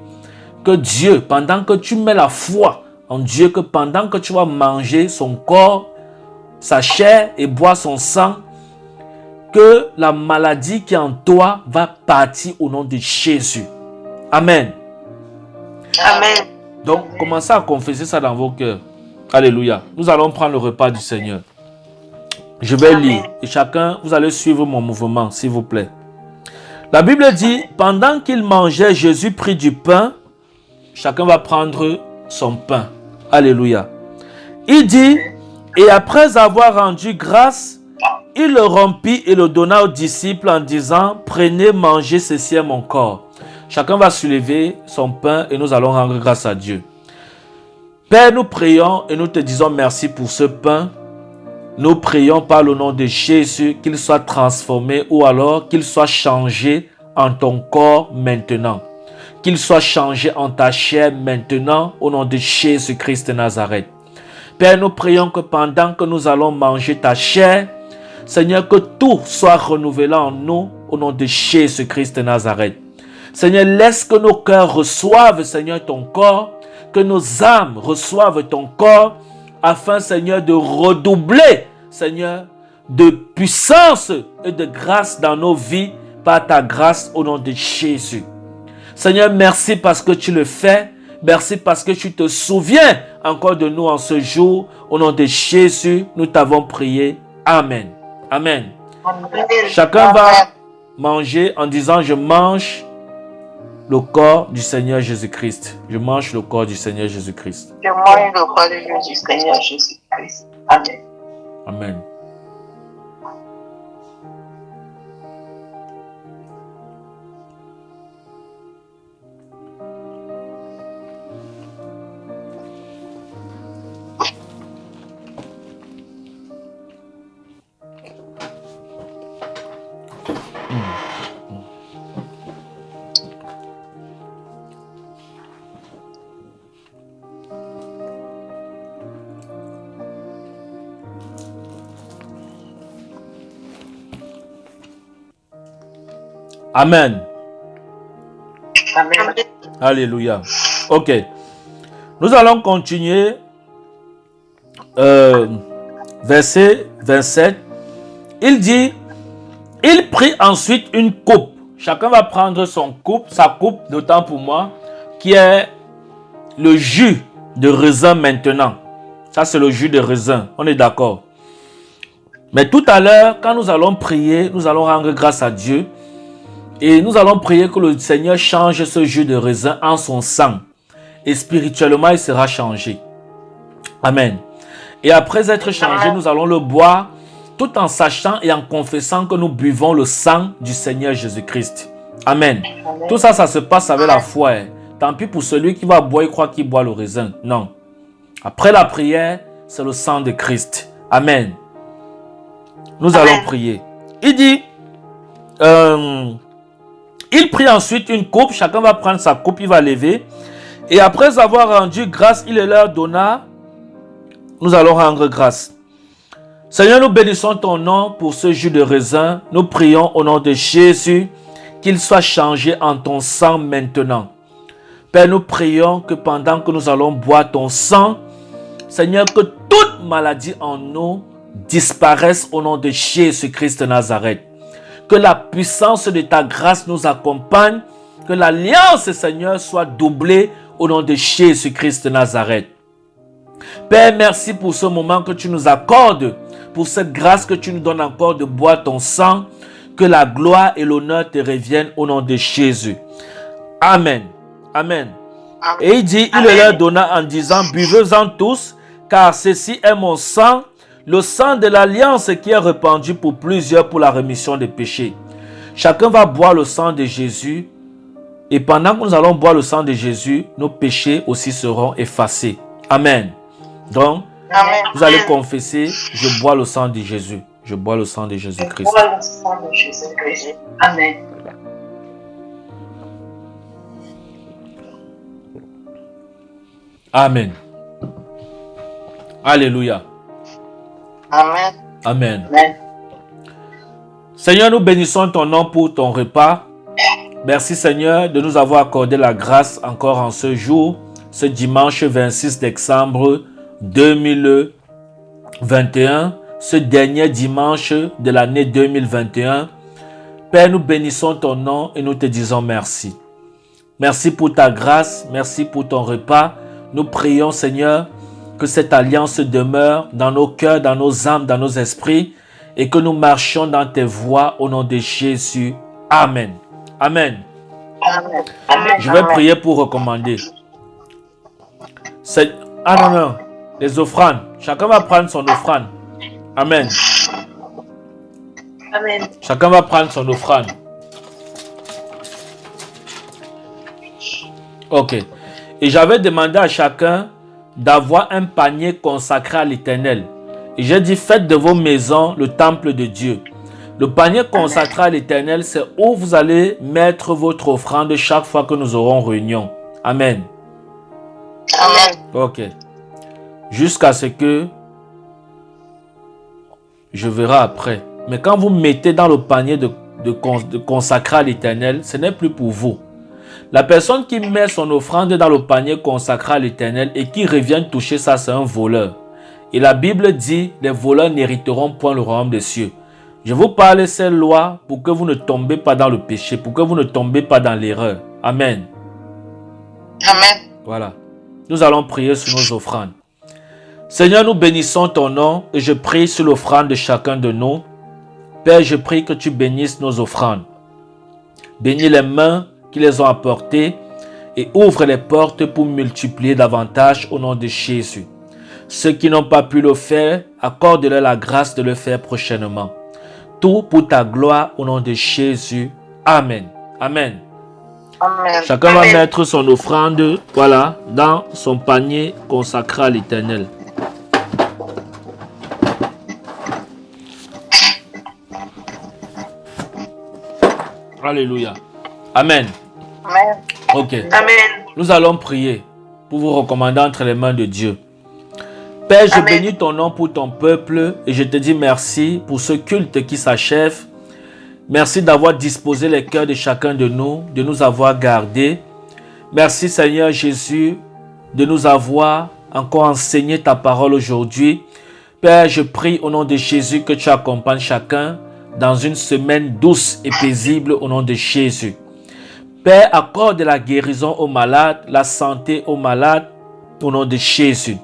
Speaker 1: que Dieu, pendant que tu mets la foi en Dieu, que pendant que tu vas manger son corps, sa chair et boire son sang, que la maladie qui est en toi va partir au nom de Jésus. Amen.
Speaker 2: Amen.
Speaker 1: Donc, commencez à confesser ça dans vos cœurs. Alléluia. Nous allons prendre le repas du Seigneur. Je vais lire et chacun, vous allez suivre mon mouvement, s'il vous plaît. La Bible dit, pendant qu'il mangeait, Jésus prit du pain. Chacun va prendre son pain. Alléluia. Il dit, et après avoir rendu grâce, il le rompit et le donna aux disciples en disant, prenez, mangez, ceci est mon corps. Chacun va soulever son pain et nous allons rendre grâce à Dieu. Père, nous prions et nous te disons merci pour ce pain. Nous prions par le nom de Jésus qu'il soit transformé ou alors qu'il soit changé en ton corps maintenant. Qu'il soit changé en ta chair maintenant au nom de Jésus-Christ de Nazareth. Père, nous prions que pendant que nous allons manger ta chair, Seigneur, que tout soit renouvelé en nous au nom de Jésus-Christ de Nazareth. Seigneur, laisse que nos cœurs reçoivent, Seigneur, ton corps, que nos âmes reçoivent ton corps, afin, Seigneur, de redoubler, Seigneur, de puissance et de grâce dans nos vies par ta grâce au nom de Jésus. Seigneur, merci parce que tu le fais. Merci parce que tu te souviens encore de nous en ce jour. Au nom de Jésus, nous t'avons prié. Amen. Amen. Amen. Chacun va manger en disant, je mange le corps du Seigneur Jésus-Christ. Je mange le corps du Seigneur Jésus-Christ.
Speaker 2: Je mange le corps du Seigneur Jésus-Christ. Amen.
Speaker 1: Amen. Amen.
Speaker 2: Amen.
Speaker 1: Alléluia. Ok. Nous allons continuer. Verset 27. Il dit, il prit ensuite une coupe. Chacun va prendre sa coupe, d'autant pour moi, qui est le jus de raisin maintenant. Ça, c'est le jus de raisin. On est d'accord. Mais tout à l'heure, quand nous allons prier, nous allons rendre grâce à Dieu. Et nous allons prier que le Seigneur change ce jus de raisin en son sang. Et spirituellement, il sera changé. Amen. Et après être changé, nous allons le boire tout en sachant et en confessant que nous buvons le sang du Seigneur Jésus-Christ. Amen. Amen. Tout ça, ça se passe avec la foi. Tant pis pour celui qui va boire et croit qu'il boit le raisin. Non. Après la prière, c'est le sang de Christ. Amen. Nous allons prier. Il dit... il prit ensuite une coupe, chacun va prendre sa coupe, il va lever. Et après avoir rendu grâce, il leur donna. Nous allons rendre grâce. Seigneur, nous bénissons ton nom pour ce jus de raisin. Nous prions au nom de Jésus qu'il soit changé en ton sang maintenant. Père, nous prions que pendant que nous allons boire ton sang, Seigneur, que toute maladie en nous disparaisse au nom de Jésus-Christ de Nazareth. Que la puissance de ta grâce nous accompagne. Que l'alliance, Seigneur, soit doublée au nom de Jésus-Christ de Nazareth. Père, merci pour ce moment que tu nous accordes. Pour cette grâce que tu nous donnes encore de boire ton sang. Que la gloire et l'honneur te reviennent au nom de Jésus. Amen. Amen. Amen. Et il dit, il leur donna en disant, buvez-en tous, car ceci est mon sang. Le sang de l'alliance qui est répandu pour plusieurs pour la rémission des péchés. Chacun va boire le sang de Jésus Et pendant que nous allons boire le sang de Jésus, nos péchés aussi seront effacés. Amen. Donc, vous allez confesser, je bois le sang de Jésus. Je bois le sang de Jésus-Christ.
Speaker 2: Je bois le sang de Jésus-Christ. Amen.
Speaker 1: Amen. Alléluia.
Speaker 2: Amen.
Speaker 1: Amen.
Speaker 2: Amen.
Speaker 1: Seigneur, nous bénissons ton nom pour ton repas. Merci Seigneur de nous avoir accordé la grâce encore en ce jour, ce dimanche 26 décembre 2021, ce dernier dimanche de l'année 2021. Père, nous bénissons ton nom et nous te disons merci. Merci pour ta grâce, merci pour ton repas. Nous prions Seigneur que cette alliance demeure dans nos cœurs, dans nos âmes, dans nos esprits et que nous marchions dans tes voies au nom de Jésus. Amen. Amen.
Speaker 2: Amen. Amen.
Speaker 1: Je vais prier pour recommander. Ah non, les offrandes. Chacun va prendre son offrande. Amen.
Speaker 2: Amen.
Speaker 1: Chacun va prendre son offrande. Ok. Et j'avais demandé à chacun d'avoir un panier consacré à l'Éternel. Et j'ai dit, faites de vos maisons le temple de Dieu. Le panier consacré à l'Éternel, c'est où vous allez mettre votre offrande chaque fois que nous aurons réunion. Amen.
Speaker 2: Amen.
Speaker 1: Ok. Jusqu'à ce que je verrai après. Mais quand vous mettez dans le panier de consacré à l'Éternel, ce n'est plus pour vous. La personne qui met son offrande dans le panier consacré à l'Éternel et qui revient toucher ça, c'est un voleur. Et la Bible dit, les voleurs n'hériteront point le royaume des cieux. Je vous parle de ces lois pour que vous ne tombez pas dans le péché, pour que vous ne tombez pas dans l'erreur. Amen.
Speaker 2: Amen.
Speaker 1: Voilà. Nous allons prier sur nos offrandes. Seigneur, nous bénissons ton nom et je prie sur l'offrande de chacun de nous. Père, je prie que tu bénisses nos offrandes. Bénis les mains qui les ont apportées et ouvre les portes pour multiplier davantage au nom de Jésus. Ceux qui n'ont pas pu le faire, accorde-leur la grâce de le faire prochainement. Tout pour ta gloire au nom de Jésus. Amen. Amen.
Speaker 2: Amen.
Speaker 1: Chacun va mettre son offrande, voilà, dans son panier consacré à l'Éternel. Alléluia. Amen.
Speaker 2: Amen.
Speaker 1: Ok.
Speaker 2: Amen.
Speaker 1: Nous allons prier pour vous recommander entre les mains de Dieu. Père, je bénis ton nom pour ton peuple et je te dis merci pour ce culte qui s'achève. Merci d'avoir disposé les cœurs de chacun de nous avoir gardés. Merci Seigneur Jésus de nous avoir encore enseigné ta parole aujourd'hui. Père, je prie au nom de Jésus que tu accompagnes chacun dans une semaine douce et paisible au nom de Jésus. Père, accorde la guérison aux malades, la santé aux malades au nom de Jésus.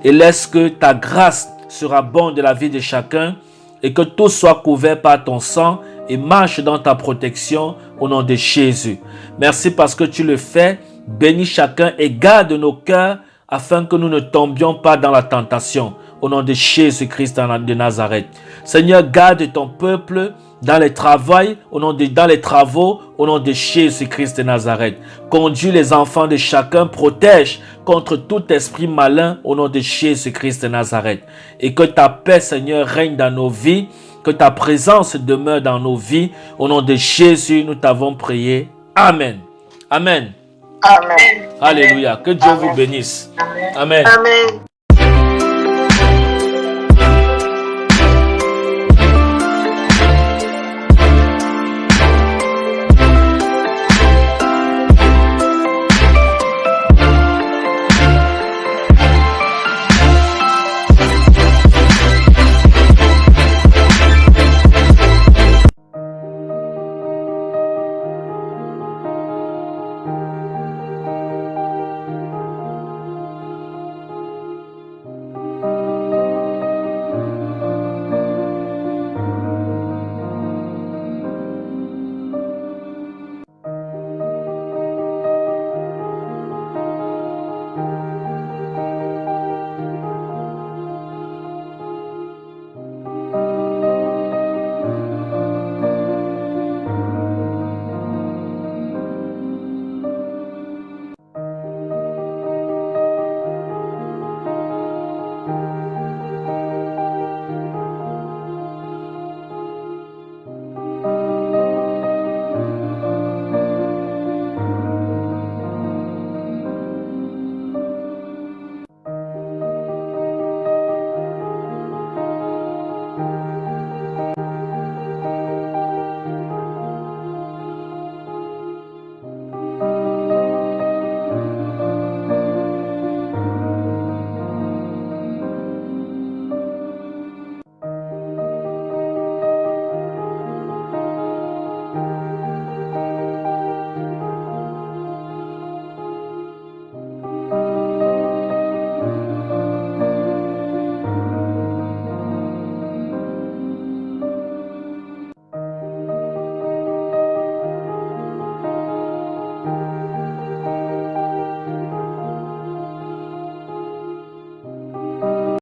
Speaker 1: Et laisse que ta grâce sera bonne de la vie de chacun et que tout soit couvert par ton sang et marche dans ta protection au nom de Jésus. Merci parce que tu le fais. Bénis chacun et garde nos cœurs afin que nous ne tombions pas dans la tentation au nom de Jésus-Christ de Nazareth. Seigneur, garde ton peuple dans les travaux, dans les travaux, au nom de Jésus-Christ de Nazareth. Conduis les enfants de chacun, protège contre tout esprit malin au nom de Jésus-Christ de Nazareth. Et que ta paix, Seigneur, règne dans nos vies, que ta présence demeure dans nos vies. Au nom de Jésus, nous t'avons prié. Amen. Amen.
Speaker 2: Amen.
Speaker 1: Alléluia. Que Dieu vous bénisse.
Speaker 2: Amen.
Speaker 1: Amen.
Speaker 2: Amen.